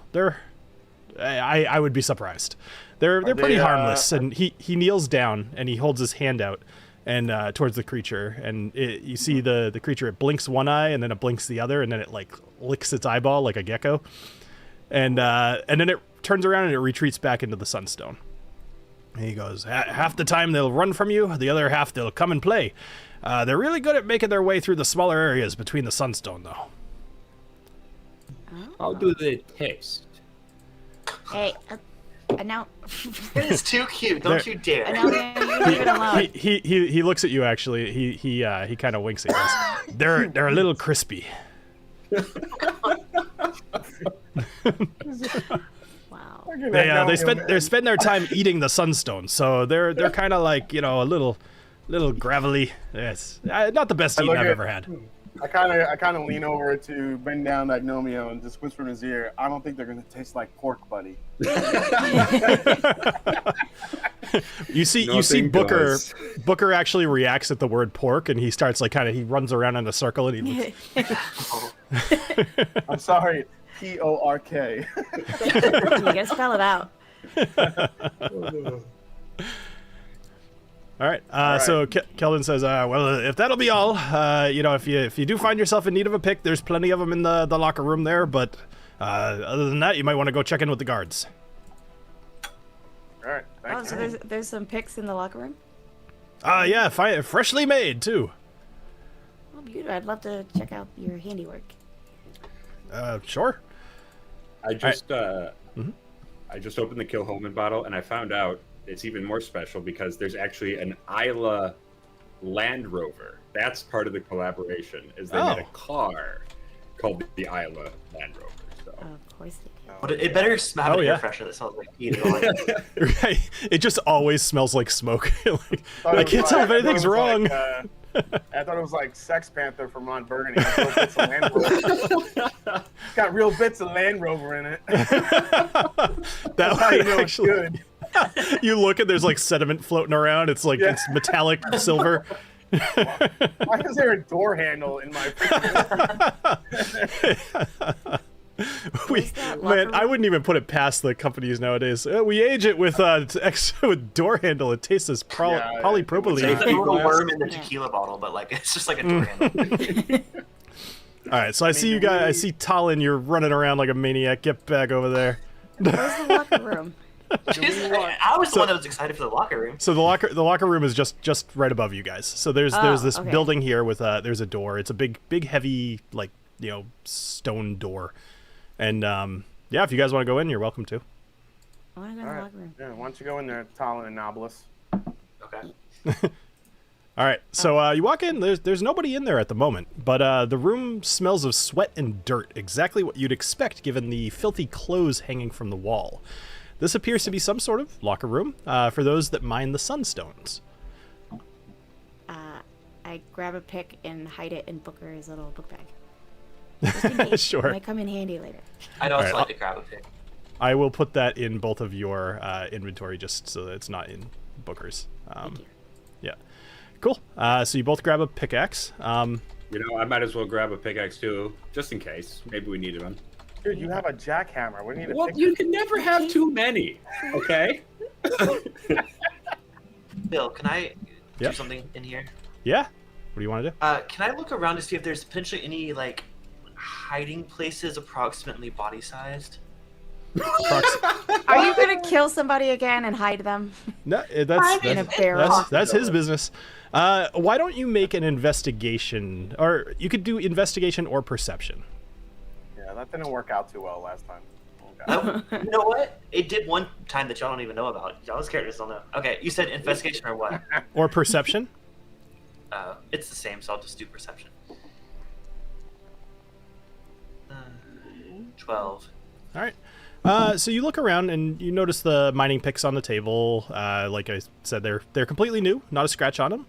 I would be surprised. They're pretty harmless, and he kneels down, and he holds his hand out and towards the creature, and you see the creature, it blinks one eye, and then it blinks the other, and then it, like, licks its eyeball like a gecko. And then it turns around and it retreats back into the Sunstone. And he goes, half the time they'll run from you, the other half they'll come and play. They're really good at making their way through the smaller areas between the Sunstone, though. How do they taste? Hey, now. It is too cute. Don't you dare. Now you leave it alone. He looks at you, actually. He kind of winks at you. They're a little crispy. Wow. They spend their time eating the Sunstone, so they're kind of like, you know, a little gravelly. Yes, not the best eating I've ever had. I kind of lean over to bend down Agnomeio and just whisper in his ear, I don't think they're gonna taste like pork, buddy. You see Booker. Booker actually reacts at the word pork, and he starts like he runs around in a circle, and he looks. I'm sorry, P-O-R-K. You gotta spell it out. All right. So Keldon says, well, if that'll be all, you know, if you do find yourself in need of a pick, there's plenty of them in the locker room there. But other than that, you might want to go check in with the guards. All right. Thanks. So there's some picks in the locker room? Yeah, freshly made too. Oh, beautiful. I'd love to check out your handiwork. Sure. I just opened the Kill Holman bottle, and I found out it's even more special because there's actually an Isla Land Rover. That's part of the collaboration. Is they made a car called the Isla Land Rover. So. Of course they do. But it better smell air freshener that smells like heat. Right. It just always smells like smoke. I can't tell if anything's wrong. I thought it was like Sex Panther from Ron Burgundy. It's got real bits of Land Rover in it. That would actually. Good. You look and there's like sediment floating around. It's like it's metallic silver. Why is there a door handle in my I wouldn't even put it past the companies nowadays. We age it with with door handle. It tastes as polypropylene. It's a little worm in the tequila bottle, but like it's just like a door handle. All right, so I see you guys. I see TaLin. You're running around like a maniac. Get back over there. Where's the locker room? I was the one that was excited for the locker room. So the locker room is just right above you guys. So there's this building here with there's a door. It's a big heavy, like, you know, stone door. And if you guys want to go in, you're welcome to. I want to go in the locker room. Yeah, why don't you go in there, TaLin and Knobolas? Okay. All right, so you walk in. There's nobody in there at the moment, but the room smells of sweat and dirt, exactly what you'd expect given the filthy clothes hanging from the wall. This appears to be some sort of locker room for those that mine the sunstones. I grab a pick and hide it in Booker's little book bag. Just in case. Sure. It might come in handy later. I'd also like to grab a pick. I will put that in both of your inventory just so that it's not in Booker's. Thank you. Yeah. Cool. So you both grab a pickaxe. You know, I might as well grab a pickaxe too, just in case. Maybe we need one. Dude, you have a jackhammer. We need a Well, you can never have too many, okay? Bill, can I do something in here? Yeah. What do you want to do? Can I look around to see if there's potentially any like hiding places approximately body sized? Are you gonna kill somebody again and hide them? No, In a barrel. that's his business. Why don't you make an investigation, or you could do investigation or perception. Yeah, that didn't work out too well last time. You know what? It did one time that y'all don't even know about. Y'all's characters don't know. Okay, you said investigation or what? Or perception? It's the same, so I'll just do perception. 12. All right. So you look around and you notice the mining picks on the table. Like I said, they're completely new, not a scratch on them.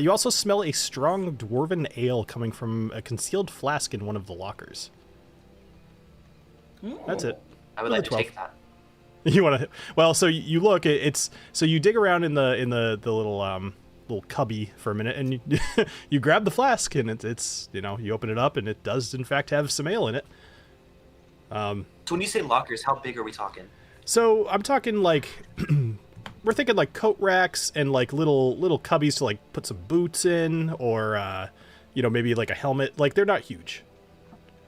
You also smell a strong dwarven ale coming from a concealed flask in one of the lockers. That's it. I would like to take that. You want to? Well, so you look. So you dig around in the little cubby for a minute, and you grab the flask, and it's you open it up, and it does in fact have some ale in it. So when you say lockers, how big are we talking? So I'm talking like we're thinking like coat racks and like little cubbies to like put some boots in, or maybe like a helmet. Like they're not huge.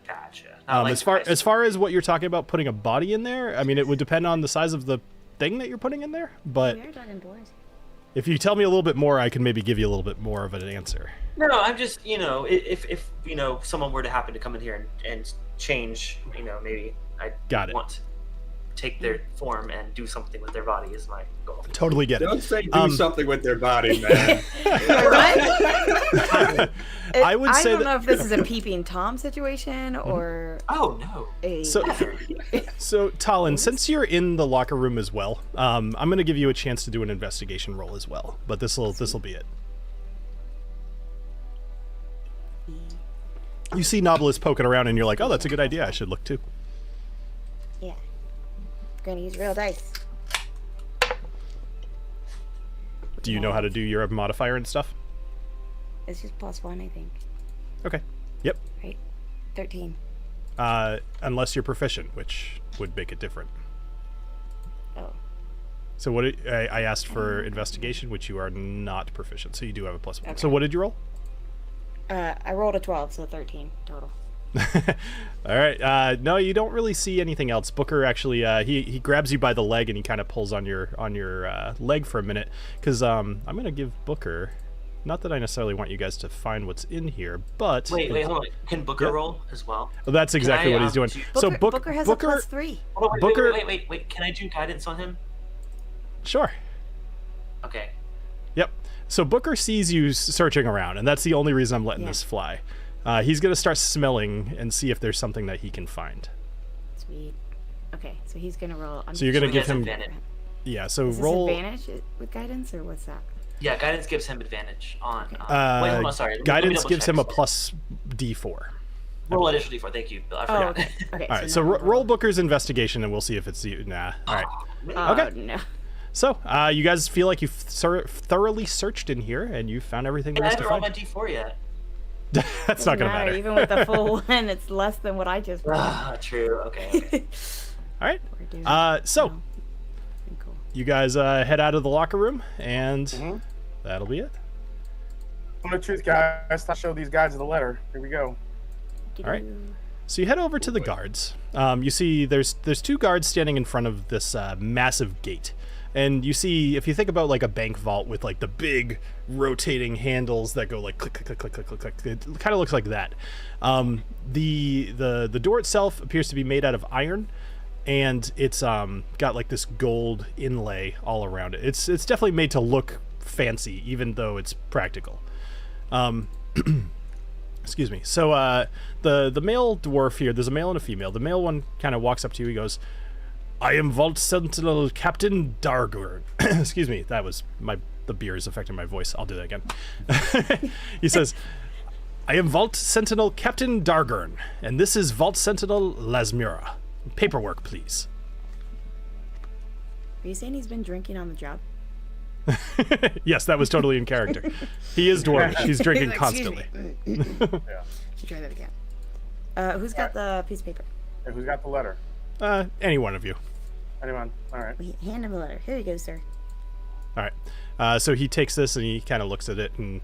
Gotcha. As far as what you're talking about putting a body in there, I mean, it would depend on the size of the thing that you're putting in there. But We are talking dwarves. if you tell me a little bit more, I can maybe give you a little bit more of an answer. No, I'm just if someone were to happen to come in here and change, maybe I want to take their form and do something with their body is my goal. Totally get it. Don't say do something with their body, man. I would say I don't know if this is a peeping Tom situation or Oh no. So TaLin, since you're in the locker room as well, I'm going to give you a chance to do an investigation roll as well. But this will be it. You see Knobolas poking around, and you're like, "Oh, that's a good idea. I should look too." yeah. Gonna use real dice. Do you know how to do your modifier and stuff? It's just +1, I think. Okay. Yep. Right? 13. Unless you're proficient, which would make it different. Oh. So I asked for investigation, which you are not proficient, so you do have a +1. Okay. So what did you roll? I rolled a 12, so 13 total. All right. No, you don't really see anything else. Booker actually, he grabs you by the leg and he kind of pulls on your leg for a minute, because I'm gonna give Booker. Not that I necessarily want you guys to find what's in here, but Wait, hold on. Can Booker roll as well? Well, that's exactly what he's doing. So Booker has a +3. Hold on, Booker- wait. Can I do guidance on him? Sure. Okay. Yep. So Booker sees you searching around, and that's the only reason I'm letting this fly. He's gonna start smelling and see if there's something that he can find. Sweet. Okay, so he's gonna roll. So you're gonna he give has him. advantage. Yeah. So Is this roll. advantage with guidance, or what's that? Yeah, guidance gives him advantage on. Wait, hold on. Sorry. Let me Guidance double gives check. him a plus D4. Roll additional D4. Thank you. I Oh, forgot. okay. Okay. All right. So now roll Booker's investigation, and we'll see if it's you. Nah. All right. Oh, Okay. no. So you guys feel like you've thoroughly searched in here, and you've found everything there I is to haven't rolled find. my D4 yet. That's not gonna matter. Even with the full one, it's less than what I just rolled. True. Okay. All right. Poor dude. So No. Cool. you guys head out of the locker room, and that'll be it. Tell the truth, guys. I'll show these guys the letter. Here we go. All right. So you head over to the guards. You see there's two guards standing in front of this massive gate. And you see, if you think about like a bank vault with like the big rotating handles that go like click, click, click, click, click, click, click, it kind of looks like that. The door itself appears to be made out of iron, and it's got like this gold inlay all around it. It's definitely made to look fancy, even though it's practical. Excuse me. So the male dwarf here, there's a male and a female. The male one kind of walks up to you. He goes, "I am Vault Sentinel Captain Dargurn." Excuse me, that was the beer is affecting my voice. I'll do that again. He says, "I am Vault Sentinel Captain Dargurn, and this is Vault Sentinel Lasmura. Paperwork, please." Are you saying he's been drinking on the job? Yes, that was totally in character. He is dwarvish. He's drinking Excuse constantly. me. Yeah. Should try that again. Who's got the piece of paper? Hey, who's got the letter? Any one of you. Anyone? All right. Hand him the letter. Here you go, sir. All right. So he takes this and he kind of looks at it, and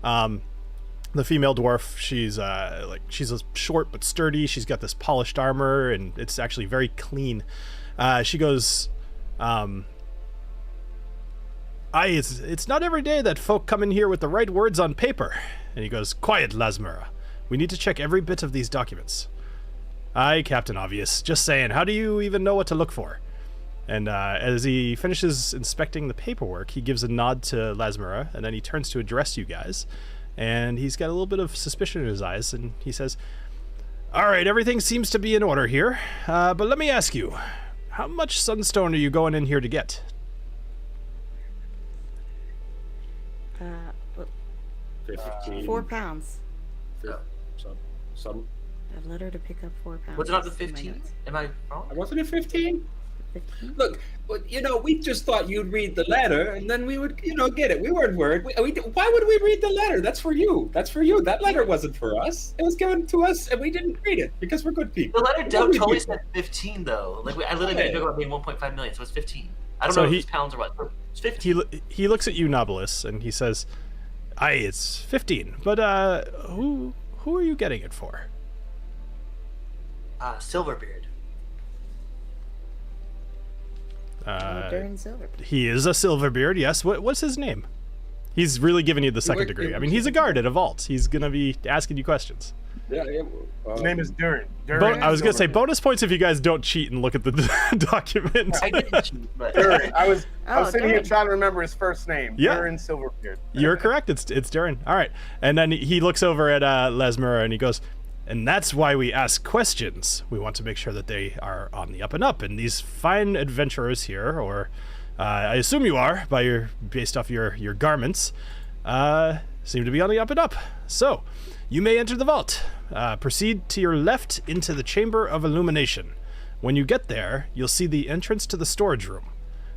the female dwarf, she's she's short but sturdy. She's got this polished armor, and it's actually very clean. She goes, it's not every day that folk come in here with the right words on paper." And he goes, "Quiet, Lasmura. We need to check every bit of these documents." "Aye, Captain Obvious. Just saying, how do you even know what to look for?" And as he finishes inspecting the paperwork, he gives a nod to Lasmura, and then he turns to address you guys. And he's got a little bit of suspicion in his eyes, and he says, All right, everything seems to be in order here. But let me ask you, how much sunstone are you going in here to get? 15. 4 pounds. Some. I've let her to pick up 4 pounds. Was it not the in my 15? notes. Am I wrong? Wasn't it 15? 15? Look, we just thought you'd read the letter, and then we would, get it. We weren't worried. Why would we read the letter? That's for you. That letter wasn't for us. It was given to us, and we didn't read it because we're good people. The letter totally said 15, though. Like, I literally didn't joke about being 1.5 million, so it's 15. I don't know if it's pounds or what. But it's 15. He looks at you, Knobolas, and he says, "Aye, it's 15. But who are you getting it for?" Silverbeard. Durin Silverbeard. He is a Silverbeard, yes. What's his name? He's really giving you the second degree. I mean, he's a guard at a vault. He's going to be asking you questions. His name is Durin. I was going to say, bonus points if you guys don't cheat and look at the document. I didn't cheat, but... Durin. I was sitting here Durin. trying to remember his first name. Yeah. Durin Silverbeard. You're correct. It's Durin. All right. And then he looks over at Lesmura and he goes, "And that's why we ask questions. We want to make sure that they are on the up and up. And these fine adventurers here, or I assume you are, based off your garments, seem to be on the up and up. So, you may enter the vault. Proceed to your left into the Chamber of Illumination. When you get there, you'll see the entrance to the storage room.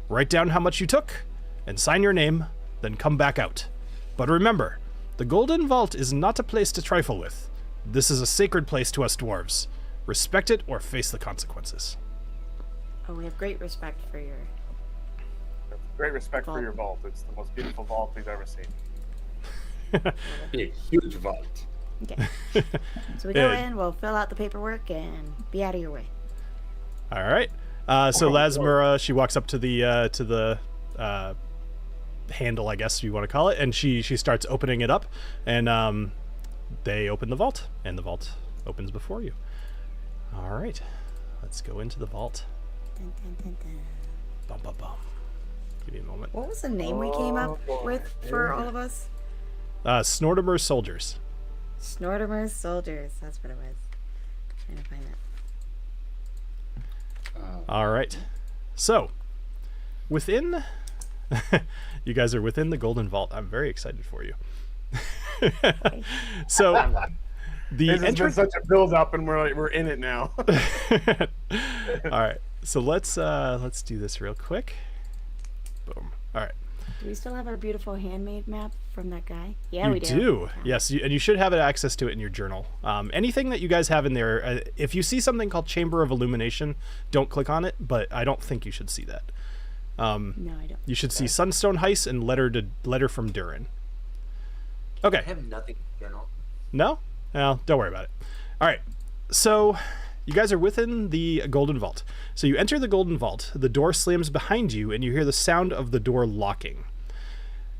Write down how much you took, and sign your name, then come back out. But remember, the Golden Vault is not a place to trifle with. This is a sacred place to us dwarves. Respect it or face the consequences." Oh, we have great respect for your... Great respect for your vault. It's the most beautiful vault we've ever seen. A huge vault. Okay. So we go in, we'll fill out the paperwork, and be out of your way. All right. So Lesmura, she walks up to the handle, I guess you want to call it, and she starts opening it up, and they open the vault, and the vault opens before you. All right. Let's go into the vault. Dun, dun, dun, dun. Bum, bum, bum. Give me a moment. What was the name we came up with for all of us? Snortimer Soldiers. Snortimer's Soldiers. That's what it was. Trying to find that. All right. So, within... you guys are within the Golden Vault. I'm very excited for you. So, the This has been entrance... such a build-up, and we're in it now. All right. So let's do this real quick. Boom. All right. Do we still have our beautiful handmade map from that guy? Yeah, You we do. Yes, and you should have access to it in your journal. Anything that you guys have in there, if you see something called Chamber of Illumination, don't click on it, but I don't think you should see that. No, I don't. You should see Sunstone Heist and letter from Durin. I Okay. have nothing in journal. No? Well, don't worry about it. All right. So you guys are within the Golden Vault. So you enter the Golden Vault. The door slams behind you, and you hear the sound of the door locking.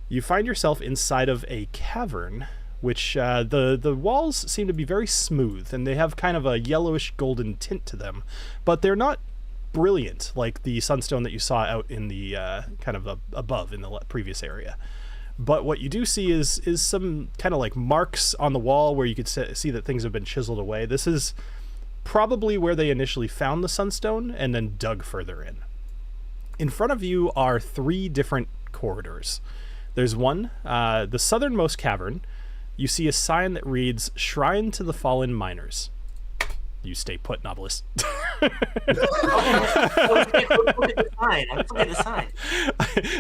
You find yourself inside of a cavern, which the walls seem to be very smooth, and they have kind of a yellowish golden tint to them, but they're not brilliant like the sunstone that you saw out in the kind of above in the previous area. But what you do see is some kind of like marks on the wall where you could see that things have been chiseled away. This is probably where they initially found the sunstone and then dug further in. In front of you are 3 different corridors. There's one, the southernmost cavern. You see a sign that reads, "Shrine to the Fallen Miners." You stay put, Knobolas. Look at the sign. I'm looking at the sign.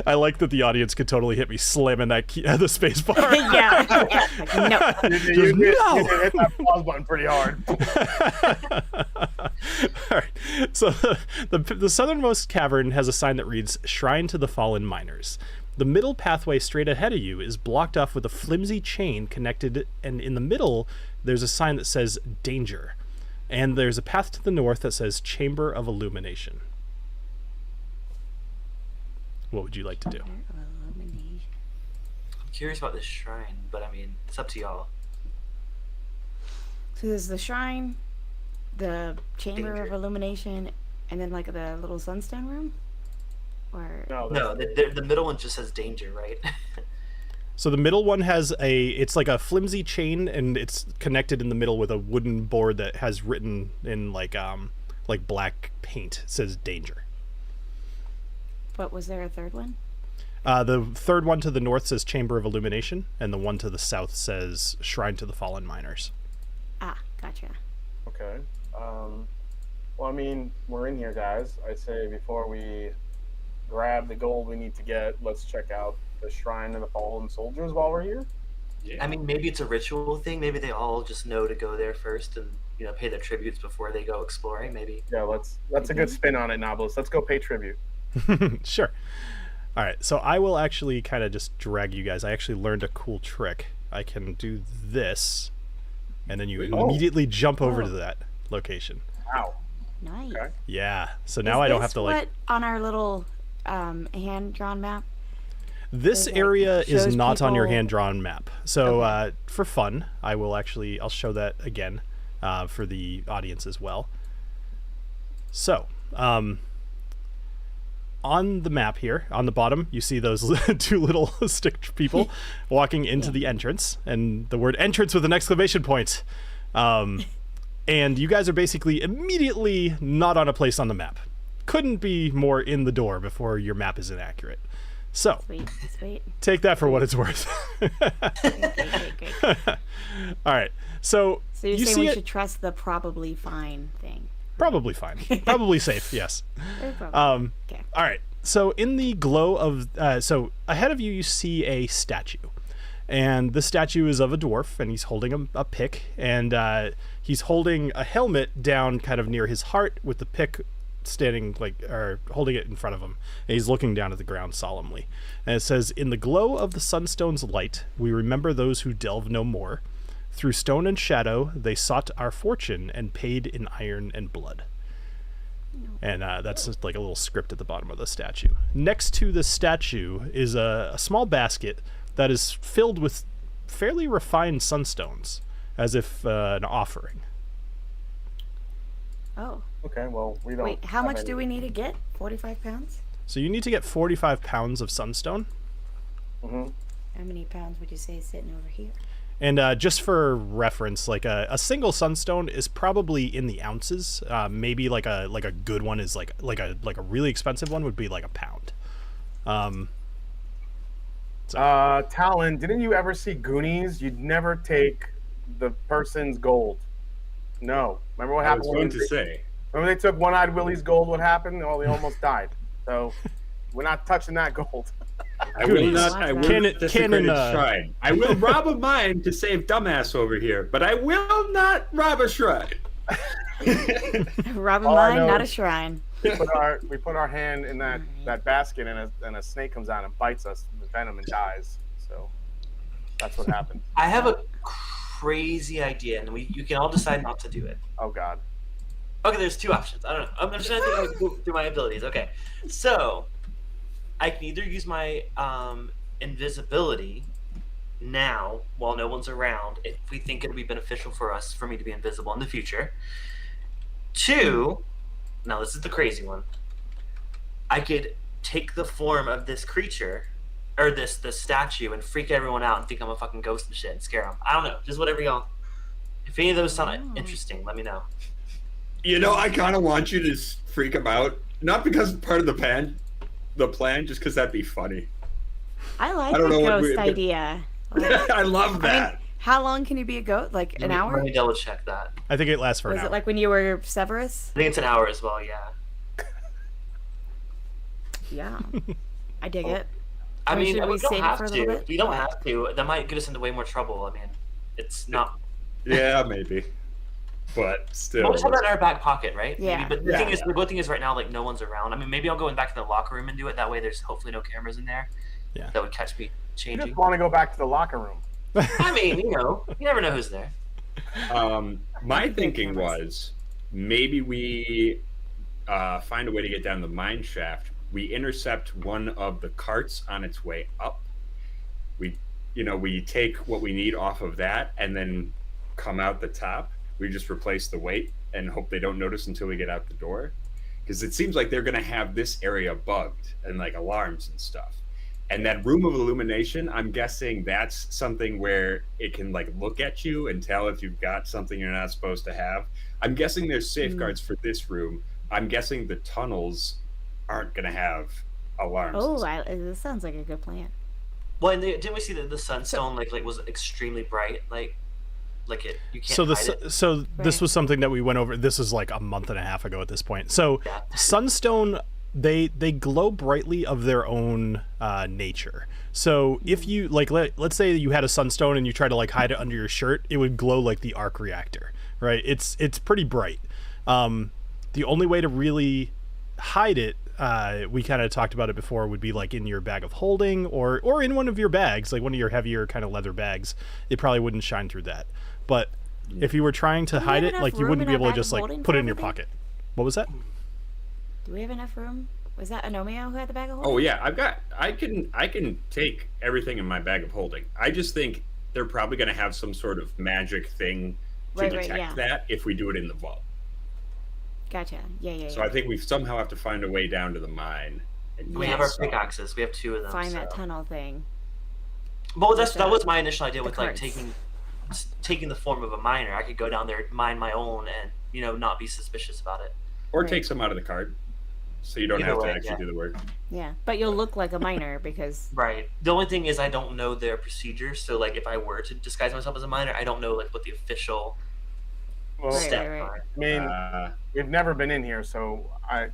I like that the audience could totally hit me slamming that key, the space bar. Yeah. Like, no. You did hit that pause button pretty hard. All right. So the southernmost cavern has a sign that reads, "Shrine to the Fallen Miners." The middle pathway straight ahead of you is blocked off with a flimsy chain connected, and in the middle there's a sign that says "Danger." And there's a path to the north that says Chamber of Illumination. What would you like to do? Illumination. I'm curious about this shrine, but I mean, it's up to y'all. So there's the shrine, the Chamber Danger. of Illumination, and then like the little sunstone room? Or No, the middle one just says danger, right? So the middle one has it's like a flimsy chain, and it's connected in the middle with a wooden board that has written in like black paint. It says danger. But was there a third one? The third one to the north says Chamber of Illumination, and the one to the south says Shrine to the Fallen Miners. Ah, gotcha. Okay. Well, I mean, we're in here, guys. I say before we grab the gold we need to get, let's check out the Shrine of the Fallen Soldiers while we're here. I mean, maybe it's a ritual thing. Maybe they all just know to go there first and, you know, pay their tributes before they go exploring. Maybe. Yeah, that's a good spin on it, Knobolas. Let's go pay tribute. Sure. All right, so I will actually kind of just drag you guys. I actually learned a cool trick. I can do this, and then you immediately jump over to that location. Wow. Nice. Okay. Yeah, so now I don't have to like... What on our little hand-drawn map? This like, area is shows not on your people- hand-drawn map. So for fun, I'll show that again for the audience as well. So, on the map here, on the bottom, you see those two little stick people walking into the entrance, and the word entrance with an exclamation point. And you guys are basically immediately not on a place on the map. Couldn't be more in the door before your map is inaccurate. So, Sweet. take that for what it's worth. Great. All right. So you're you saying see we it? should trust the probably fine thing? Probably fine. Probably safe, yes. Okay. All right. So in the glow of... so ahead of you, you see a statue. And the statue is of a dwarf, and he's holding a pick. And he's holding a helmet down kind of near his heart with the pick standing or holding it in front of him, and he's looking down at the ground solemnly. And it says, "In the glow of the sunstone's light, we remember those who delve no more. Through stone and shadow, they sought our fortune and paid in iron and blood." And that's just like a little script at the bottom of the statue. Next to the statue is a small basket that is filled with fairly refined sunstones, as if an offering. Oh. Okay, well, we don't... Wait, how much do we need to get? 45 pounds? So you need to get 45 pounds of sunstone. Mm-hmm. How many pounds would you say is sitting over here? And just for reference, like a single sunstone is probably in the ounces. Maybe like a good one is like a really expensive one would be like a pound. TaLin, didn't you ever see Goonies? You'd never take the person's gold. No. Remember what I happened? was going to say. Remember they took One-Eyed Willie's gold? What happened? Oh, they almost died. So we're not touching that gold. I will not. I will Canon- desecrate canon, its shrine. I will rob a mine to save dumbass over here, but I will not rob a shrine. Rob a All I mine, know not a is- shrine. We put our hand in that basket, and a snake comes out and bites us with venom and dies. So that's what happened. I have a crazy idea, and you can all decide not to do it. Oh God. Okay, there's two options. I don't know. I'm just trying to think through my abilities. Okay, so I can either use my invisibility now while no one's around, if we think it'll be beneficial for me to be invisible in the future. Two, now this is the crazy one. I could take the form of this creature or this statue and freak everyone out and think I'm a fucking ghost and shit and scare them. I don't know, just whatever y'all. If any of those sound interesting, let me know. You know, I kind of want you to freak him out, not because part of the plan, just because that'd be funny. I like I don't the know what ghost idea. Like, I love that. how long can you be a goat? Like an hour? Let me double check that. I think it lasts for an Was hour. it like when you were Severus? I think it's an hour as well, yeah. Yeah. I dig it. I mean, should we we don't save it have for a little to. bit? We don't have to. That might get us into way more trouble. I mean, it's not. Yeah, maybe. But still. We'll just have that in our back pocket, right? Yeah. Maybe, but the good thing is right now, like, no one's around. I mean, maybe I'll go back to the locker room and do it. That way there's hopefully no cameras in there. Yeah. That would catch me You changing. just want to go back to the locker room. I mean, you never know who's there. My thinking was maybe we find a way to get down the mine shaft. We intercept one of the carts on its way up. We take what we need off of that and then come out the top. We just replace the weight and hope they don't notice until we get out the door. Because it seems like they're going to have this area bugged and like alarms and stuff. And that room of illumination, I'm guessing that's something where it can like look at you and tell if you've got something you're not supposed to have. I'm guessing there's safeguards for this room. I'm guessing the tunnels aren't going to have alarms. Oh, this sounds like a good plan. Well, and didn't we see that the sunstone like was extremely bright, like it you can't hide it. So this Right. was something that we went over. This is like a month and a half ago at this point. So Yeah. Sunstone, they glow brightly of their own nature. So if you like, let's say you had a sunstone and you try to like hide it under your shirt, it would glow like the arc reactor, right? It's pretty bright. The only way to really hide it, we kind of talked about it before, would be like in your bag of holding or in one of your bags, like one of your heavier kind of leather bags. It probably wouldn't shine through that. But if you were trying to Do we hide have it, enough like you room wouldn't in be our able to bag just of like holding put for it in your everything? pocket. What was that? Do we have enough room? Was that Agnomeio who had the bag of holding? Oh yeah, I can take everything in my bag of holding. I just think they're probably going to have some sort of magic thing to Right, detect yeah. that if we do it in the vault. Gotcha. Yeah. So I think we somehow have to find a way down to the mine. And We Yeah. have our so- pickaxes. We have 2 of them. Find so. that tunnel thing. Well, With that was my initial idea the with like carts. taking the form of a miner. I could go down there, mine my own, and not be suspicious about it. Or Right. take some out of the cart, so you don't Either have to way, actually yeah. do the work. Yeah, but you'll look like a miner because Right. The only thing is I don't know their procedures. So like if I were to disguise myself as a miner, I don't know like what the official Well, Right, step right. are. I mean, Uh, we've never been in here, so I'm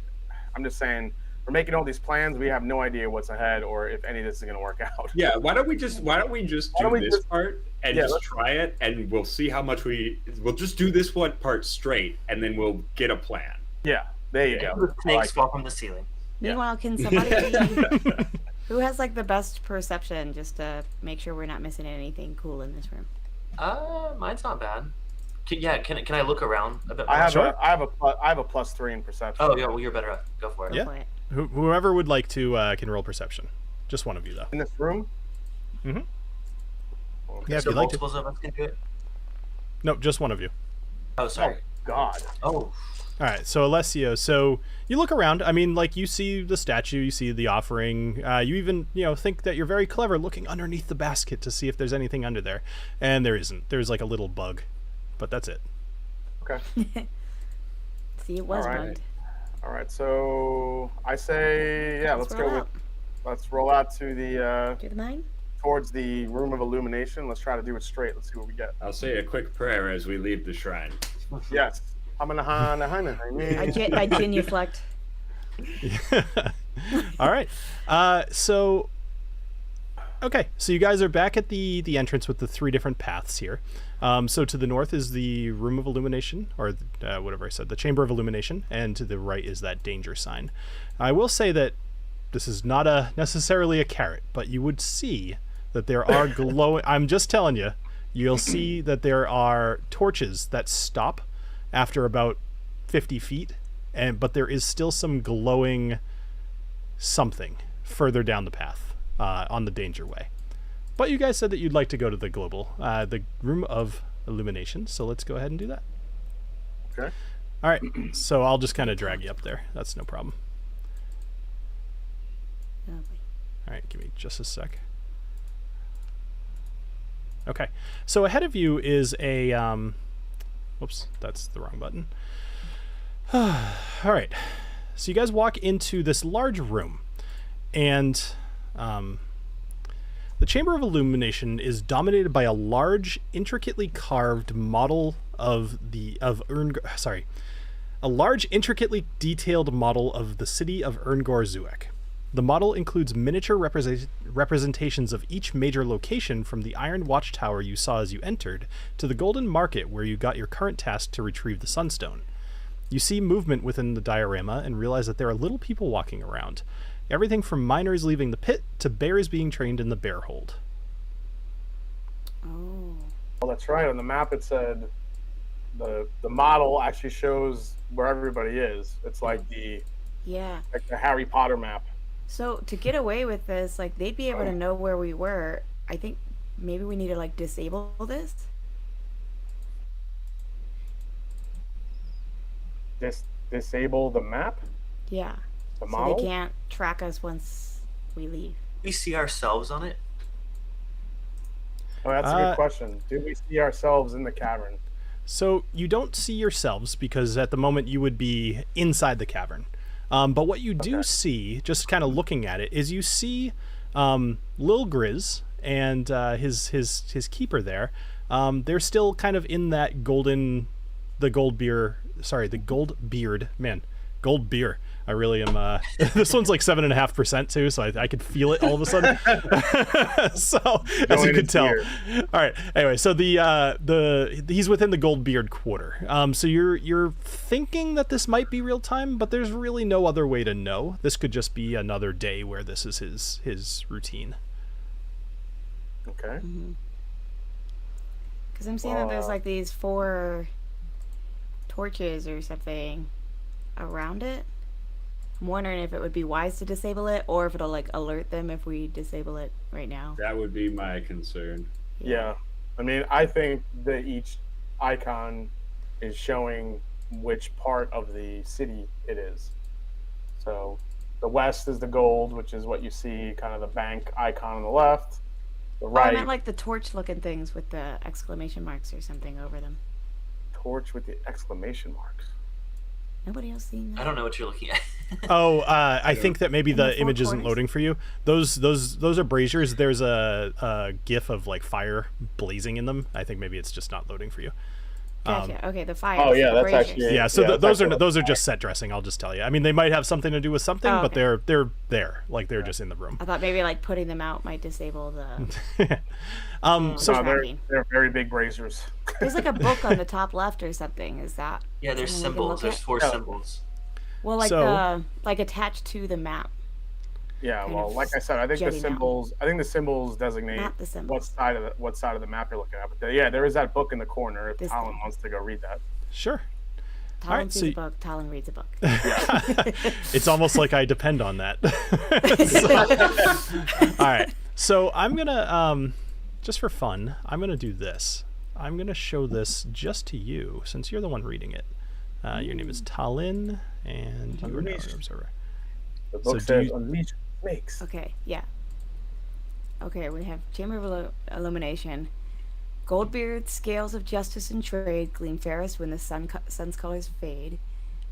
just saying we're making all these plans. We have no idea what's ahead or if any of this is going to work out. yeah, why don't we just Why do don't we this just- part and Yeah, just let's- try it, and we'll see how much we'll just do this one part straight, and then we'll get a plan. Yeah, there you Yeah. go. The I snakes like fall from the ceiling. Yeah. meanwhile, can somebody who has like the best perception just to make sure we're not missing anything cool in this room? Mine's not bad. Can I look around a bit more? I have Sure. I have a +3 in perception. Oh yeah, well you're better at. Go for it. Yeah. For it. Whoever would like to can roll perception. Just one of you though. In this room. Mhm. Okay. Yeah, if So you'd like to. multiples of us can do it. No, just one of you. Oh Oh sorry. God. Oh. All right, so Alessio, so you look around. I mean, like you see the statue, you see the offering. You even, think that you're very clever looking underneath the basket to see if there's anything under there, and there isn't. There's like a little bug, but that's it. Okay. See, it was All right. bugged. All right. So I say, yeah, let's roll go with. out. Let's roll out to the Do the mine? towards the room of illumination. Let's try to do it straight. Let's see what we get. I'll say a quick prayer as we leave the shrine. Yes. I'm gonna I genuflect. All right. So you guys are back at the entrance with the 3 different paths here. So to the north is the room of illumination, or whatever I said, the chamber of illumination, and to the right is that danger sign. I will say that this is not necessarily a carrot, but you would see that there are glowing. I'm just telling you, you'll see that there are torches that stop after about 50 feet, but there is still some glowing something further down the path on the danger way. But you guys said that you'd like to go to the room of illumination, so let's go ahead and do that. Okay. All right, so I'll just kind of drag you up there. That's no problem. Oh, boy. All right, give me just a sec. Okay, so ahead of you is a whoops, that's the wrong button. All right, so you guys walk into this large room, and the Chamber of Illumination is dominated by a large, intricately carved model of a large, intricately detailed model of the city of Erngor Zuek. The model includes miniature representations of each major location, from the Iron Watchtower you saw as you entered to the Golden Market where you got your current task to retrieve the Sunstone. You see movement within the diorama and realize that there are little people walking around. Everything from miners leaving the pit to bears being trained in the bear hold. Oh. Well, that's right. On the map, it said the model actually shows where everybody is. It's like the Harry Potter map. So to get away with this, like they'd be able to know where we were. I think maybe we need to like disable this. Disable the map. Yeah. The So model. they can't track us once we leave. we see ourselves on it? Oh, that's a good question. Do we see ourselves in the cavern? So you don't see yourselves because at the moment you would be inside the cavern. But what you do see, just kind of looking at it, is you see Lil Grizz and his keeper there. They're still kind of in that gold beard. Man, gold beer. I really am. This one's like 7.5% too, so I could feel it all of a sudden. So as you could tell. All right. Anyway, so he's within the gold beard quarter. So you're thinking that this might be real time, but there's really no other way to know. This could just be another day where this is his routine. Okay. Because I'm seeing that there's like these 4 torches or something around it. I'm wondering if it would be wise to disable it, or if it'll like alert them if we disable it right now. That would be my concern. Yeah. I mean, I think that each icon is showing which part of the city it is. So the west is the gold, which is what you see, kind of the bank icon on the left. The Oh, I right, meant like the torch-looking things with the exclamation marks or something over them. torch with the exclamation marks. Nobody else seeing that? I don't know what you're looking at. Oh, I think that maybe In the the 4 image isn't corners? loading for you. Those are braziers. There's a GIF of like fire blazing in them. I think maybe it's just not loading for you. Gotcha. Okay, the fire. Oh, yeah, the that's braziers. actually- Yeah, so that's those actually are just set dressing. I'll just tell you. I mean, they might have something to do with something, Oh, but okay. they're there, like they're just in the room. I thought maybe like putting them out might disable the. So No, tracking. they're very big braziers. There's like a book on the top left or something. Is that? Yeah, there's something we can symbols. look There's at? 4 Yeah. symbols. Well, like So- like attached to the map, Yeah, kind well, of like I said, I think the jutting out. symbols. I think the symbols designate not the symbols. what side of the map you're looking at. But yeah, there is that book in the corner. If This Talon thing. wants to go read that. sure. Talon Alright, sees so a book. Talon reads a book. It's almost like I depend on that. All right. So I'm gonna just for fun, I'm gonna do this. I'm gonna show this just to you since you're the one reading it. Your name is TaLin, and you are now an observer. The So book do says you- unleash snakes. Okay, yeah. Okay, we have Chamber of Illumination. Goldbeard, scales of justice and trade gleam fairest when the sun's colors fade.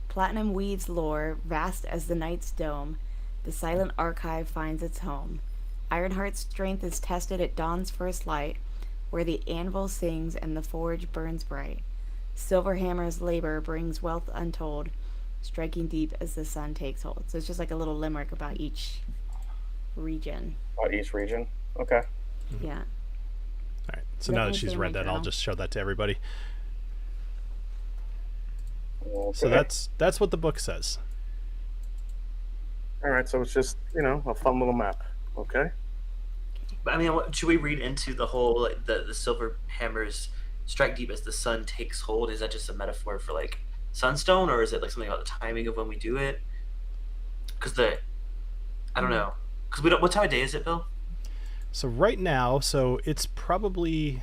Platinum weaves lore, vast as the night's dome. The silent archive finds its home. Ironheart's strength is tested at dawn's first light, where the anvil sings and the forge burns bright. Silverhammer's labor brings wealth untold, striking deep as the sun takes hold. So it's just like a little limerick about each region. Each region. Okay. Yeah. All right. So Let now me that see she's my read that, I'll journal. just show that to everybody. Okay. So that's what the book says. All right. So it's just a fun little map. Okay. But I mean, should we read into the whole like, the silver hammers strike deep as the sun takes hold? Is that just a metaphor for like sunstone, or is it like something about the timing of when we do it? Because I don't know. Because we don't. What time of day is it, Bill? So right now, it's probably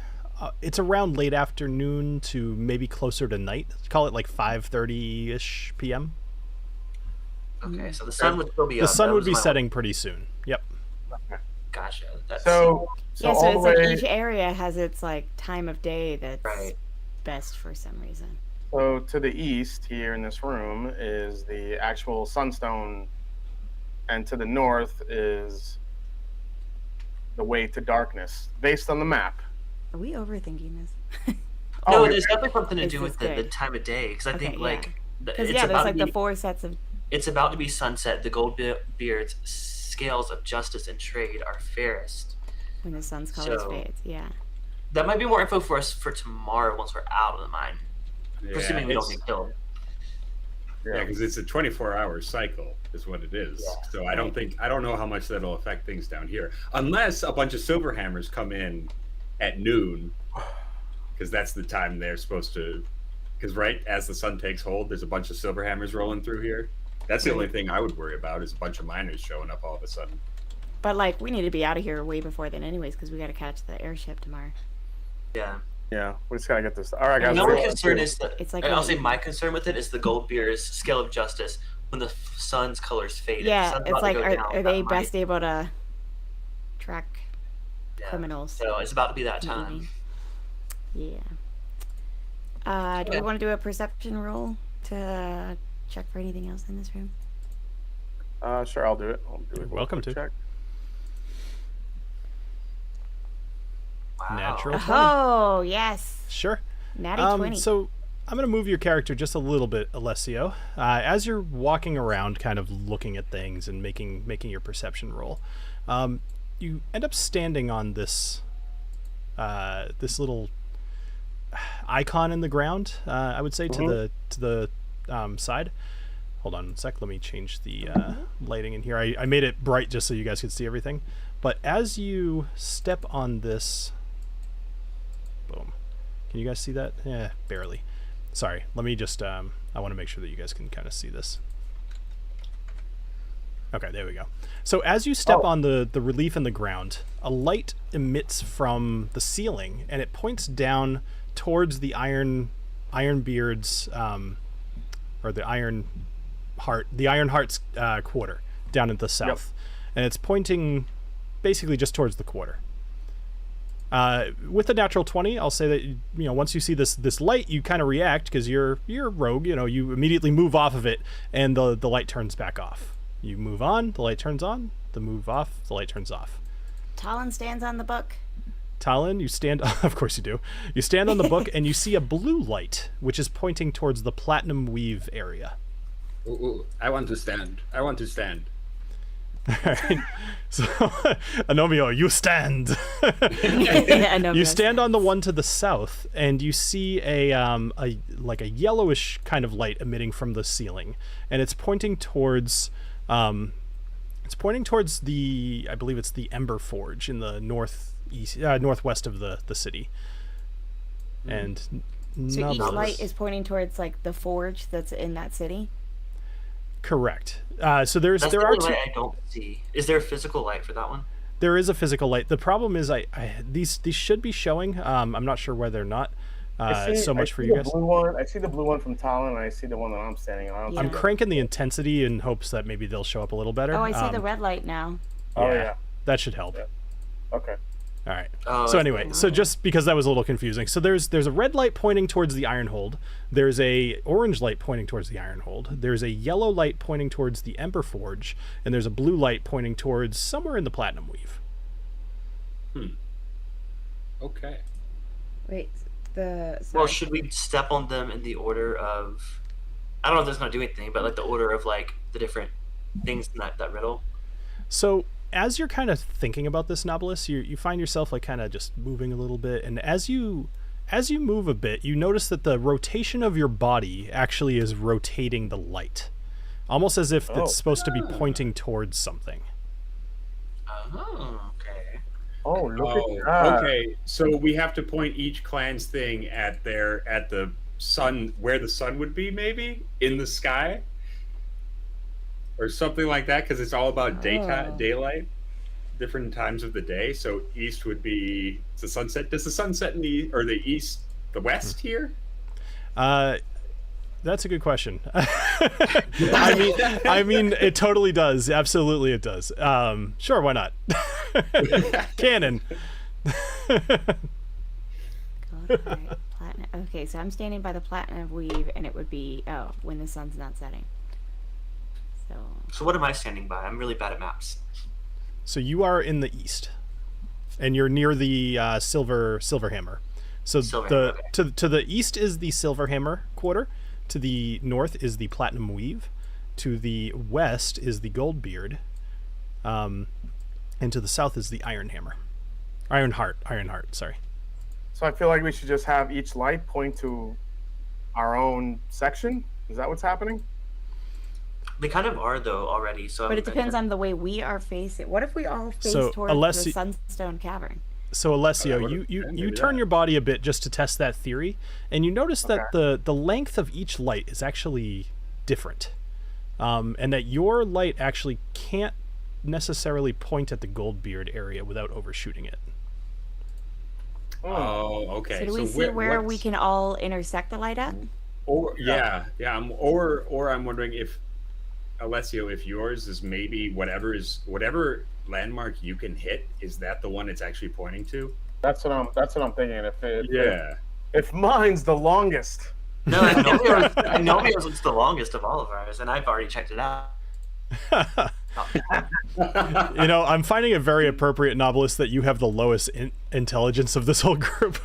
it's around late afternoon to maybe closer to night. Call it like 5:30ish p.m. Okay, so the sun would still be The up. sun That would was be my- setting pretty soon. Yep. Gotcha. That's So Yeah, all so the it's way. like each area has its like time of day that's right. best for some reason. So to the east here in this room is the actual Sunstone, and to the north is the way to darkness, based on the map. Are we overthinking this? No, Oh, there's definitely something to It's do just with the good. time of day. Because I think Okay, like Because it's yeah, there's about like to the be, 4 sets of. it's about to be sunset. The gold beards scales of justice and trade are fairest. When the sun's colors So- fades, yeah. That might be more info for us for tomorrow once we're out of the mine. Presuming we don't get killed. Yeah, because it's a 24-hour cycle is what it is. Yeah. So I don't know how much that'll affect things down here, unless a bunch of silver hammers come in at noon, because that's the time they're supposed to. Because right as the sun takes hold, there's a bunch of silver hammers rolling through here. That's the only thing I would worry about is a bunch of miners showing up all of a sudden. But like, we need to be out of here way before then, anyways, because we got to catch the airship tomorrow. Yeah. Yeah, we just gotta get this. All right, guys. My we're- only concern is that It's like I'll a- say my concern with it is the gold bear's scale of justice when the sun's colors fade. If the Yeah, sun's it's about to like, go down, are they that best able to track Yeah. criminals. So it's about to be that in the time. evening. Yeah. Do we want to do a perception roll to check for anything else in this room? Sure, I'll do it. I'll do You're it. welcome Quick to. check. Wow. Natural 20. Oh, yes. Sure. Natty 20. So I'm going to move your character just a little bit, Alessio. As you're walking around, kind of looking at things and making your perception roll, you end up standing on this little icon in the ground. I would say to the side. Hold on a sec. Let me change the lighting in here. I made it bright just so you guys could see everything. But as you step on this, boom. Can you guys see that? Yeah, barely. Sorry. Let me just, I want to make sure that you guys can kind of see this. Okay, there we go. So as you step on the relief in the ground, a light emits from the ceiling, and it points down towards the Ironbeard's, or the Ironheart's quarter down in the south. And it's pointing basically just towards the quarter. With the natural 20, I'll say that once you see this light, you kind of react because you're a rogue. You immediately move off of it, and the light turns back off. You move on, the light turns on. The move off, the light turns off. TaLin stands on the book. TaLin, you stand. Of course you do. You stand on the book, and you see a blue light, which is pointing towards the Platinum Weave area. Ooh, I want to stand. All right. So, Agnomeio, you stand. Agnomeio You stand on the one to the south, and you see a yellowish kind of light emitting from the ceiling, and it's pointing towards the, I believe it's the Ember Forge in the northwest of the city. And So each Knobolas. light is pointing towards the forge that's in that city. Correct. So there That's the are only two. light I don't see. Is there a physical light for that one? There is a physical light. The problem is, these should be showing. I'm not sure why they're not. So much for you guys. Blue one. I see the blue one from TaLin, and I see the one that I'm standing on. I'm cranking the intensity in hopes that maybe they'll show up a little better. Oh, I see the red light now. Yeah. That should help. Yeah. Okay. All right. Oh, So anyway, so just because that was a little confusing, so there's a red light pointing towards the Ironhold. There's a orange light pointing towards the Ironhold. There's a yellow light pointing towards the Ember Forge, and there's a blue light pointing towards somewhere in the Platinum Weave. Okay. Wait, Well, should we step on them in the order of? I don't know if that's going to do anything, but the order of the different things in that riddle. So as you're kind of thinking about this, Knobolas, you find yourself kind of just moving a little bit, and as you move a bit, you notice that the rotation of your body actually is rotating the light, almost as if it's supposed to be pointing towards something. Oh, okay. Oh, look at that. Okay. So we have to point each clan's thing at the sun, where the sun would be, maybe in the sky, or something like that, because it's all about daylight, different times of the day. So east would be the sunset. Does the sun set in the west here? That's a good question. I mean, it totally does. Absolutely, it does. Sure, why not? Canon. Okay, so I'm standing by the Platinum Weave, and it would be when the sun's not setting. So what am I standing by? I'm really bad at maps. So you are in the east, and you're near the Silverhammer. So Silverhammer, to the east is the Silverhammer quarter. To the north is the Platinum Weave. To the west is the Goldbeard. And to the south is the Ironheart, sorry. So I feel like we should just have each light point to our own section. Is that what's happening? They kind of are though already. So But it depends on the way we are facing. What if we all face towards the Sunstone Cavern? So Alessio, you turn your body a bit just to test that theory, and you notice that the length of each light is actually different, and that your light actually can't necessarily point at the Goldbeard area without overshooting it. Oh, okay. So do we see where we can all intersect the light at? Or or I'm wondering if Alessio, if yours is maybe whatever landmark you can hit? Is that the one it's actually pointing to? That's what I'm thinking. Yeah. If mine's the longest. No, Agnomeio's looks the longest of all of ours, and I've already checked it out. You know, I'm finding it very appropriate, Knobolas, that you have the lowest intelligence of this whole group.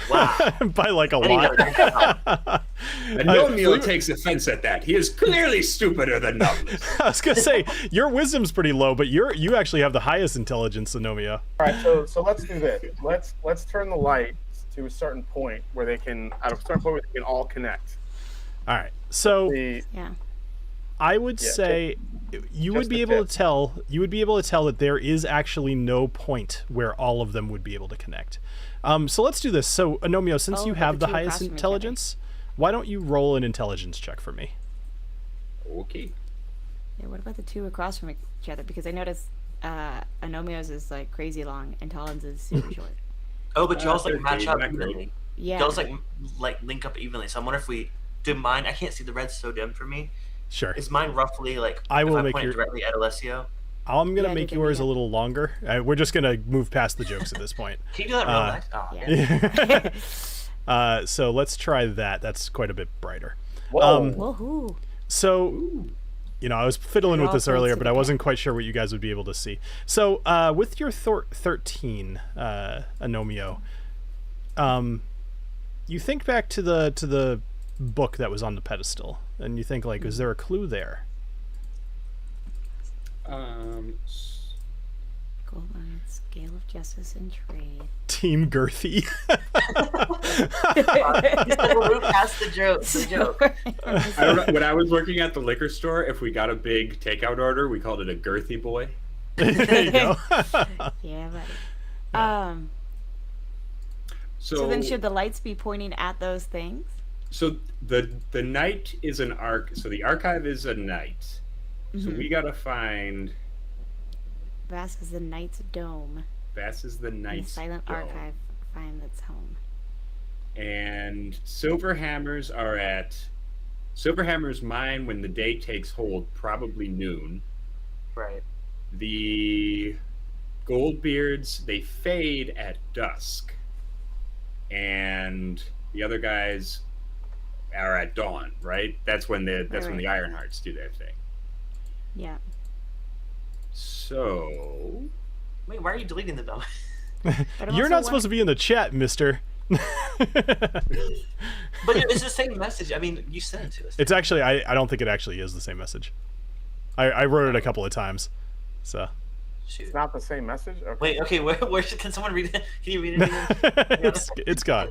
Wow. By like a I need lot. Agnomeio takes offense at that. He is clearly stupider than Knobolas. I was gonna say your wisdom's pretty low, but you actually have the highest intelligence, Agnomeio. All right, so let's do this. Let's turn the light to a certain point where they can all connect. All right, so Yeah. I would say you would be able to tell that there is actually no point where all of them would be able to connect. So let's do this. So Agnomeio, since you have the highest intelligence, why don't you roll an intelligence check for me? Okay. Yeah, what about the two across from each other? Because I noticed Agnomeio's is like crazy long and TaLin's is super short. Oh, but you also like match up not great. evenly. Yeah. You also like link up evenly. So I wonder if we do mine. I can't see, the red's so dim for me. Sure. Is mine roughly like? I will if make point your- directly at Alessio. I'm gonna make do that, yours a yeah. little longer. We're just gonna move past the jokes at this point. Can you do that real nice? Oh, Yeah. So let's try that. That's quite a bit brighter. Whoa. Woohoo. So, you know, I was fiddling You're with this all earlier, close to but the I wasn't quite sure what you guys would be able to see. So, with your 13, Agnomeio, you think back to the book that was on the pedestal, and you think, like, is there a clue there? Gold line, scale of justice and trade. Team Girthy. We'll move past the joke. I don't know, when I was working at the liquor store, if we got a big takeout order, we called it a girthy boy. There you go. Yeah, buddy. So then should the lights be pointing at those things? So the night is an arc. So the archive is a night. So we gotta find. Vast is the Knight's Dome. Vast is the And the Knight's Silent Dome. Archive find its home. And Silverhammer's are at Silverhammer's mine when the day takes hold, probably noon. Right. The Goldbeards, they fade at dusk. And the other guys are at dawn, right? That's when when the Ironhearts do their thing. Yeah. So Wait, why are you deleting them though? You're not supposed to be in the chat, mister. But it's the same message. I mean, you sent it to us. It's actually, I don't think it actually is the same message. I wrote it a couple of times. So. Shoot. It's not the same message? Okay. Wait, okay, where can someone read it? Can you read it again? it's gone.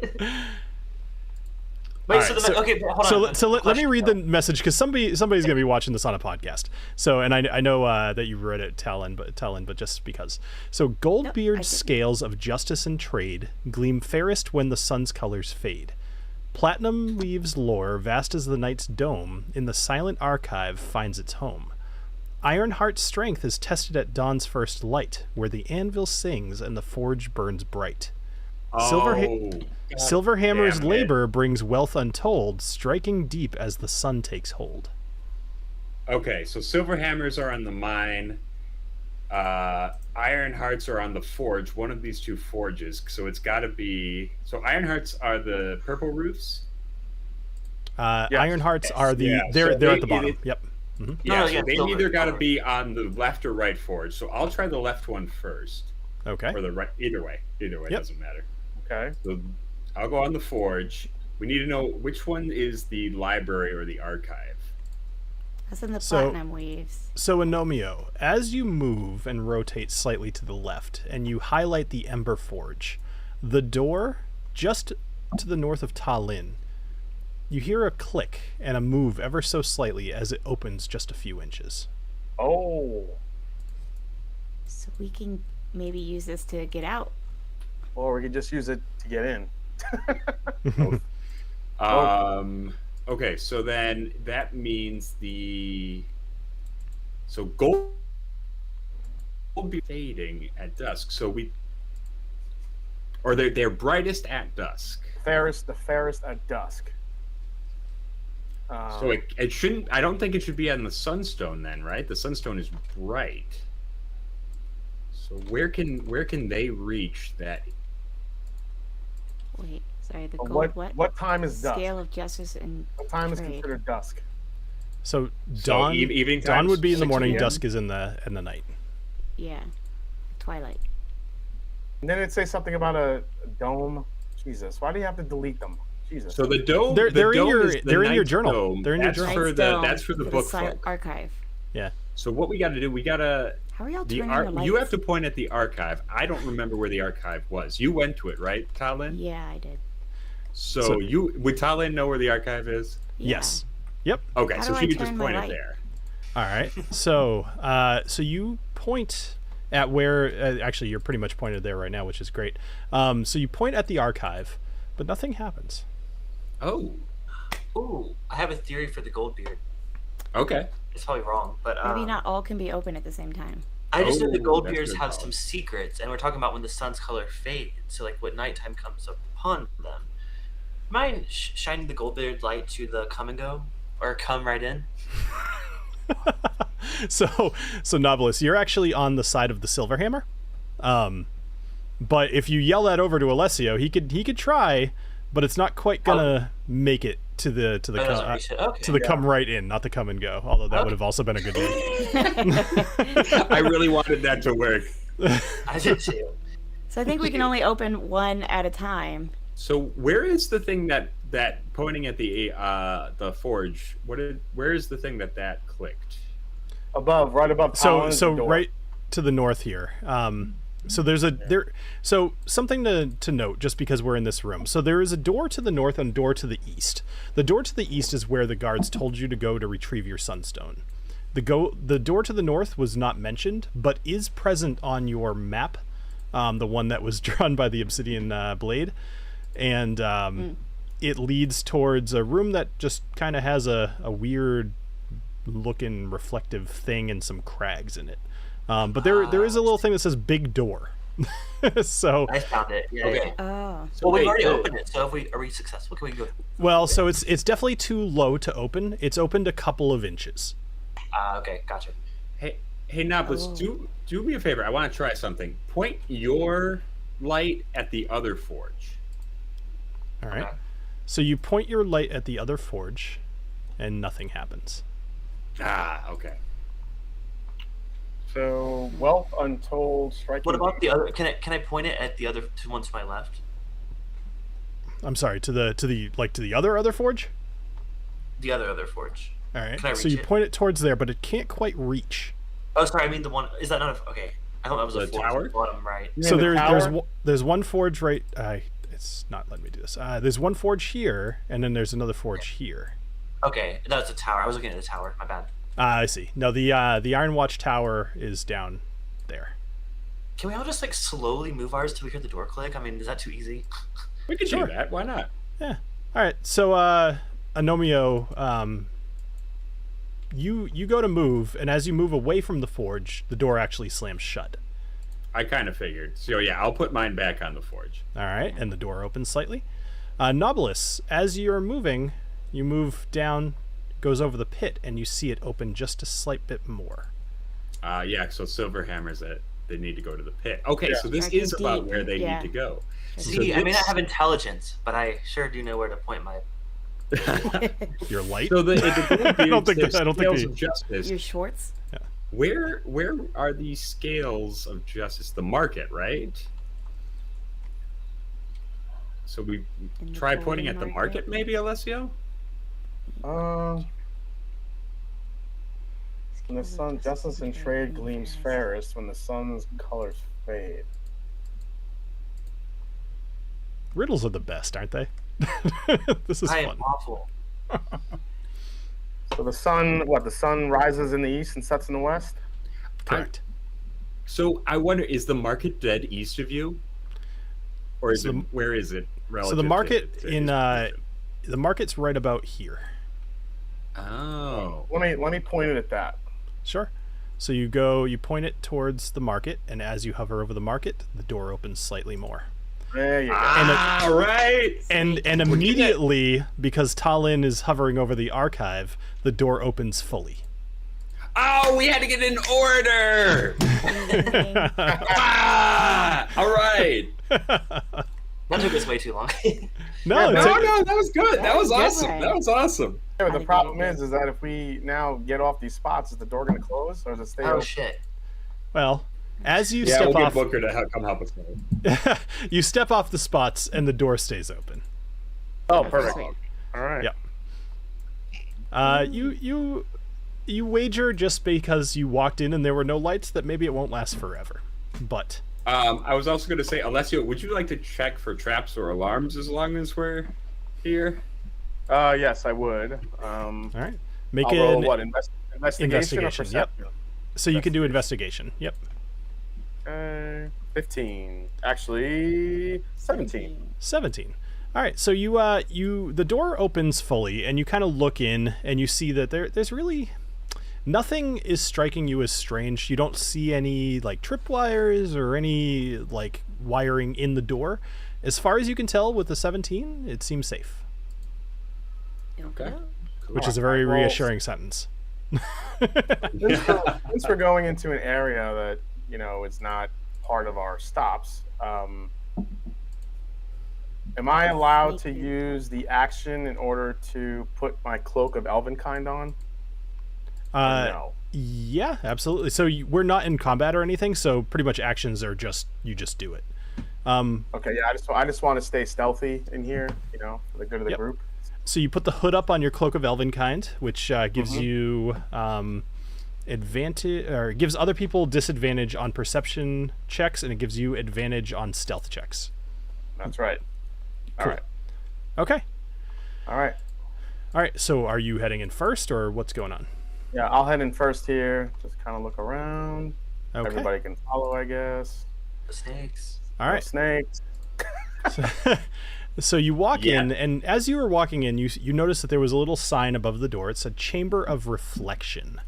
Wait, All so right, the okay, hold on. So let me read the message because somebody's gonna be watching this on a podcast. So, and I know that you read it, TaLin, but just because. So, Goldbeard's didn't. scales of justice and trade gleam fairest when the sun's colors fade. Platinum leaves lore, vast as the night's dome, in the silent archive finds its home. Ironheart's strength is tested at dawn's first light, where the anvil sings and the forge burns bright. Silverhammer's labor brings wealth untold, striking deep as the sun takes hold. Okay, so Silverhammers are on the mine. Ironhearts are on the forge. One of these two forges. So it's got to be. So Ironhearts are the purple roofs. Ironhearts are the Yeah, they're so at the bottom. Yep. Mm-hmm. Yeah, No, so yeah, they silver. either got to be on the left or right forge. So I'll try the left one first, Okay. or the right. Either way, Yep. doesn't matter. Okay. So I'll go on the forge. We need to know which one is the library or the archive. That's in the So- platinum weaves. So, Agnomeio, as you move and rotate slightly to the left, and you highlight the Ember Forge, the door just to the north of TaLin, you hear a click and a move ever so slightly as it opens just a few inches. Oh. So we can maybe use this to get out. Or we could just use it to get in. Okay, so then that means gold will be fading at dusk. So they're brightest at dusk. The fairest at dusk. So it shouldn't. I don't think it should be on the Sunstone then, right? The Sunstone is bright. So where can they reach that? Wait, sorry, the gold what time is dusk? Scale of justice and What time is trade. considered dusk? So dawn, evening dawn time, would be in the 6 morning. p.m.? Dusk is in the night. Yeah, twilight. And then it'd say something about a dome. Jesus, why do you have to delete them? Jesus. So the dome. They're the in dome your- is the they're in your Knight's journal. Dome. They're in your That's journal. for Knight's the Dome that's for the book silent folk. archive. Yeah. So what we got to do? We got to How are y'all the turning your lights? you have to point at the archive. I don't remember where the archive was. You went to it, right, TaLin? Yeah, I did. So you would TaLin know where the archive is? Yeah. Yes. Yep. Okay, How so do she I could just turn my point it light? there. All right. So you point at where actually you're pretty much pointed there right now, which is great. So you point at the archive, but nothing happens. Oh, Ooh, I have a theory for the Goldbeard. okay. It's probably wrong, but Maybe not all can be open at the same time. I just know the Oh, that's Goldbeards good have call. some secrets, and we're talking about when the sun's color fades. So, like, when nighttime comes upon them. Mind shining the Goldbeard light to the come and go, or come right in? So Knobolas, you're actually on the side of the Silverhammer. But if you yell that over to Alessio, he could try, but it's not quite gonna make it to the Oh, doesn't reach it. Okay. to the come right in, not the come and go. Although that would have also been a good move. I really wanted that to work. I did too. So I think we can only open one at a time. So where is the thing that pointing at the forge? Where is the thing that clicked? Above, right above. So Talon's door. right to the north here. So there's so something to note just because we're in this room. So there is a door to the north and a door to the east. The door to the east is where the guards told you to go to retrieve your sunstone. The door to the north was not mentioned, but is present on your map, the one that was drawn by the obsidian blade, and it leads towards a room that just kind of has a weird looking reflective thing and some crags in it. But there is a little thing that says big door. So I found it. Yeah, Okay. yeah. Oh. Well, we've wait, already opened it, so are we successful? Can we go? well, so it's definitely too low to open. It's opened a couple of inches. Okay, gotcha. Hey, Knobolas, do me a favor. I want to try something. Point your light at the other forge. All right. Okay. So you point your light at the other forge, and nothing happens. Okay. So wealth untold striking. What about the other? Can I point it at the other two ones to my left? I'm sorry, to the other forge. The other forge. All right. Can I So reach you it? point it towards there, but it can't quite reach. Oh, sorry. I mean the one. Is that not a? Okay. I thought that was a The forge tower? at the bottom right. You So mean the tower? there's one forge right. It's not letting me do this. There's one forge here, and then there's another forge here. Okay, that was the tower. I was looking at the tower. My bad. I see. No, the Iron Watch Tower is down there. Can we all just like slowly move ours till we hear the door click? I mean, is that too easy? We could Sure. do that. Why not? Yeah. All right. So Agnomeio, you go to move, and as you move away from the forge, the door actually slams shut. I kind of figured. So yeah, I'll put mine back on the forge. All right, and the door opens slightly. Knobolas, as you're moving, you move down, goes over the pit, and you see it open just a slight bit more. Yeah. So Silverhammer's it. They need to go to the pit. Okay, Yeah. so this Striking is about deep, where they yeah. need to go. See, I may not have intelligence, but I sure do know where to point my. Your light. So the I don't think Goldbeards, I don't think scales the- of justice. Your Schwartz? Where are these scales of justice? The market, right? So we In the try golden pointing at the market, market? maybe, Alessio? When the sun, justice and trade gleams fairest when the sun's colors fade. Riddles are the best, aren't they? This is I fun. am awful. So the sun, the sun rises in the east and sets in the west? Correct. So I wonder, is the market dead east of you? Or is So the- where is it relative So the market to in his position? the market's right about here. Oh. Let me point it at that. Sure. So you point it towards the market, and as you hover over the market, the door opens slightly more. There you go. Right. And immediately, because TaLin is hovering over the archive, the door opens fully. Oh, we had to get in order. All right. That took us way too long. No, Yeah, No, that was good. That was That was awesome. good. That was awesome. Yeah, but the I problem agree. is that if we now get off these spots, is the door going to close or does it stay Oh open? shit. well, as you Yeah, step we'll get off, Booker to come help us now. you step off the spots, and the door stays open. Oh, perfect. Sweet. All right. Yep. You wager just because you walked in and there were no lights that maybe it won't last forever. But I was also going to say, Alessio, would you like to check for traps or alarms as long as we're here? Yes, I would. all right, make I'll roll an what? Investigation or investigation, perception? yep. So you can do investigation. Yep. 15. Actually, 17. 17. All right, so the door opens fully, and you kind of look in, and you see that there's really nothing is striking you as strange. You don't see any like tripwires or any like wiring in the door. As far as you can tell, with the 17, it seems safe, Okay. which is a very Well- reassuring sentence. Since we're going into an area that is not part of our stops, am I allowed to use the action in order to put my cloak of Elvenkind on? No. Yeah, absolutely. So we're not in combat or anything, so pretty much actions are you just do it. Okay, yeah. I just want to stay stealthy in here, for the good of the Yep. group. So you put the hood up on your cloak of Elvenkind, which gives you advantage, or gives other people disadvantage on perception checks, and it gives you advantage on stealth checks. That's right. All Cool. right. Okay. All right. All right. So are you heading in first, or what's going on? Yeah, I'll head in first here. Just kind of look around. Okay. Everybody can follow, I guess. The snakes. All No right. snakes. So you walk Yeah. in, and as you were walking in, you notice that there was a little sign above the door. It said Chamber of Reflection.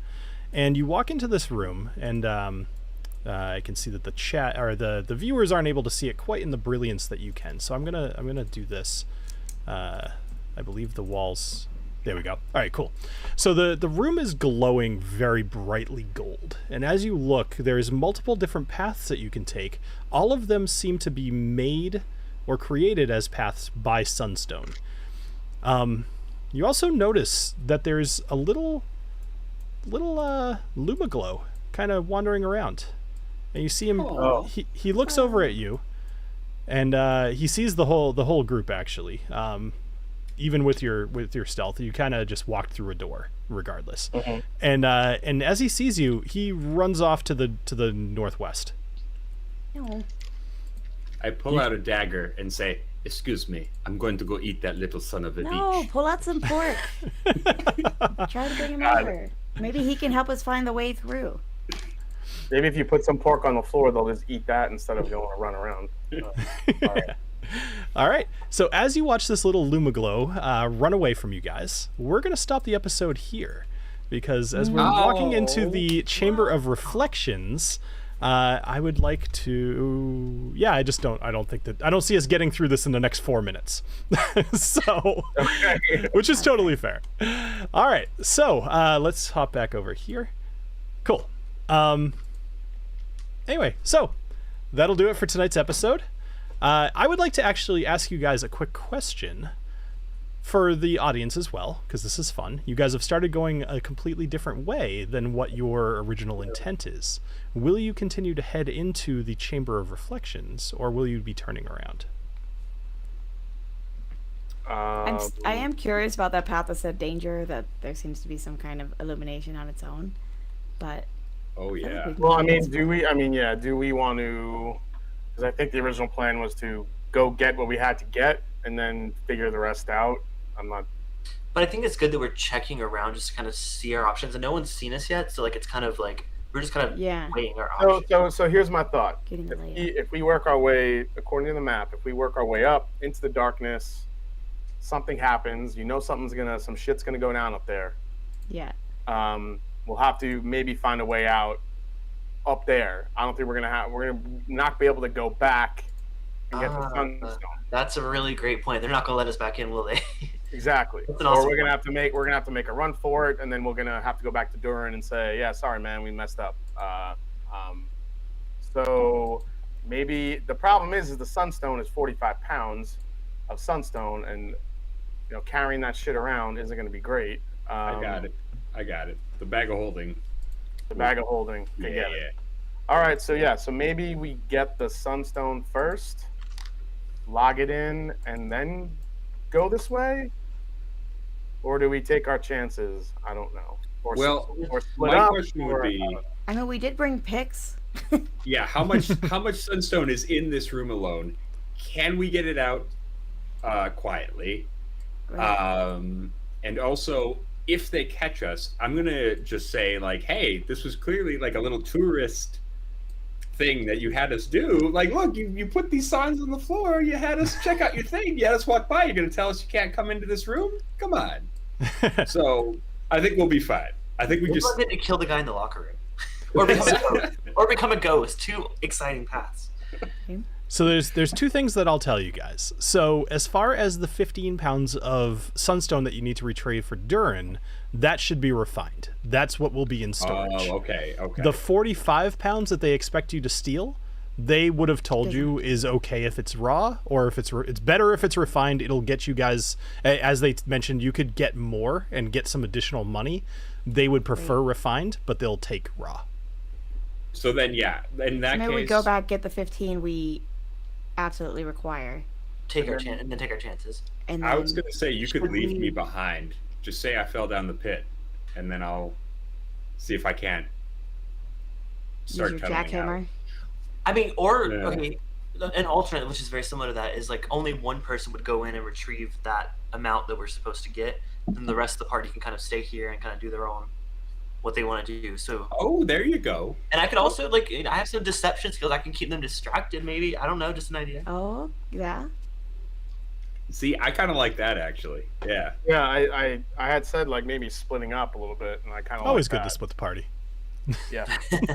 And you walk into this room, and I can see that the chat or the viewers aren't able to see it quite in the brilliance that you can. So I'm gonna do this. I believe the walls. There we go. All right, cool. So the room is glowing very brightly gold, and as you look, there's multiple different paths that you can take. All of them seem to be made or created as paths by Sunstone. You also notice that there's a little Lumaglow kind of wandering around, and you see him. Oh. He looks over at you, and he sees the whole group actually. Even with your stealth, you kind of just walked through a door regardless. Mhm. And as he sees you, he runs off to the northwest. No. I pull out a dagger and say, "Excuse me, I'm going to go eat that little son of a No, bitch." pull out some pork. Try to bring him over. Maybe he can help us find the way through. Maybe if you put some pork on the floor, they'll just eat that instead of going to run around. All right. All right. So as you watch this little Lumaglow run away from you guys, we're going to stop the episode here because as we're walking into the Chamber of Reflections, I would like to. Yeah, I don't see us getting through this in the next 4 minutes. So, which is totally fair. All right. So let's hop back over here. Cool. Anyway, so that'll do it for tonight's episode. I would like to actually ask you guys a quick question for the audience as well, because this is fun. You guys have started going a completely different way than what your original intent is. Will you continue to head into the Chamber of Reflections, or will you be turning around? Um, I am curious about that path that said danger, that there seems to be some kind of illumination on its own. But Oh I think yeah. we can Well, I keep mean, it- do we want to? Because I think the original plan was to go get what we had to get and then figure the rest out. I'm not. But I think it's good that we're checking around just to kind of see our options, and no one's seen us yet, so like it's kind of like we're just kind of Yeah. weighing our options. So here's my thought. Getting the layout. If we work our way according to the map, if we work our way up into the darkness, something happens. Some shit's gonna go down up there. Yeah. We'll have to maybe find a way out up there. I don't think we're gonna not be able to go back and get the Sunstone. That's a really great point. They're not going to let us back in, will they? Exactly. That's an Or awesome we're gonna point. have to make a run for it, and then we're gonna have to go back to Durin and say, yeah, sorry, man, we messed up. So maybe the problem is the Sunstone is 45 pounds of Sunstone, and carrying that shit around isn't gonna be great. I got it. The bag of holding. The bag of holding. Yeah. Get it. All right, so maybe we get the Sunstone first, log it in, and then go this way. Or do we take our chances? I don't know. Or split my up, question would be, I mean, we did bring picks. yeah, how much Sunstone is in this room alone? Can we get it out quietly? Right. And also, if they catch us, I'm gonna just say like, hey, this was clearly like a little tourist thing that you had us do. Like, look, you put these signs on the floor, you had us check out your thing, you had us walk by, you're gonna tell us you can't come into this room? Come on. So I think we'll be fine. I think we We're just going to kill the guy in the locker room. Or become a ghost. Two exciting paths. So there's two things that I'll tell you guys. So as far as the 15 pounds of Sunstone that you need to retrieve for Durin, that should be refined. That's what will be in storage. Oh, okay. The 45 pounds that they expect you to steal, they would have told you is okay if it's raw, or if it's better if it's refined. It'll get you guys, as they mentioned, you could get more and get some additional money. They would prefer refined, but they'll take raw. So then, yeah, in that Maybe case, we go back, get the 15 we absolutely require. Take our chances. And I then was gonna say you could Should leave we- me behind. Just say I fell down the pit, and then I'll see if I can't use start your tunneling jackhammer. out. I mean, or, Yeah. okay, an alternate, which is very similar to that, is like only one person would go in and retrieve that amount that we're supposed to get, and the rest of the party can kind of stay here and kind of do their own, what they want to do. So, Oh, there you go. and I could also, like, I have some deception skills. I can keep them distracted, maybe. I don't know, just an idea. Oh, yeah. See, I kind of like that actually. Yeah. Yeah, I had said like maybe splitting up a little bit, and I kind of Always like good that. to split the party. Yeah.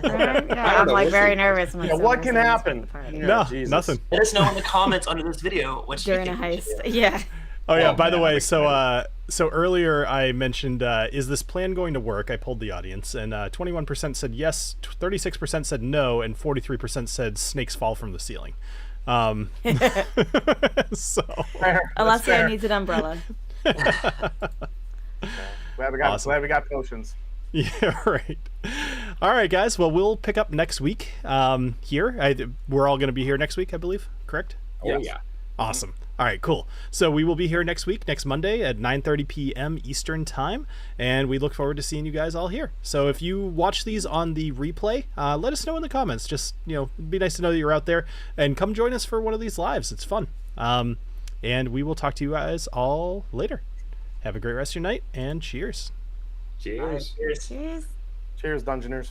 Right? Yeah, I'm know, like we'll very see. nervous when Yeah, I what can happen? Yeah. No, Jesus. nothing. Let us know in the comments under this video what you During a think we should heist. do. Yeah. Oh yeah, Oh, by the man, way, I'm so earlier I mentioned, is this plan going to work? I polled the audience, and 21% said yes, 36% said no, and 43% said snakes fall from the ceiling. So Fair. That's Alessio fair. needs an umbrella. Awesome. Glad we got potions. yeah, right. All right, guys. Well, we'll pick up next week. Here, we're all going to be here next week, I believe. Correct? Oh Yes. yeah. Awesome. All right, cool. So we will be here next week, next Monday at 9:30 p.m. Eastern time, and we look forward to seeing you guys all here. So if you watch these on the replay, let us know in the comments. Just, it'd be nice to know that you're out there, and come join us for one of these lives. It's fun. And we will talk to you guys all later. Have a great rest of your night, and cheers. Cheers. Cheers. Cheers. Cheers, Dungeoners.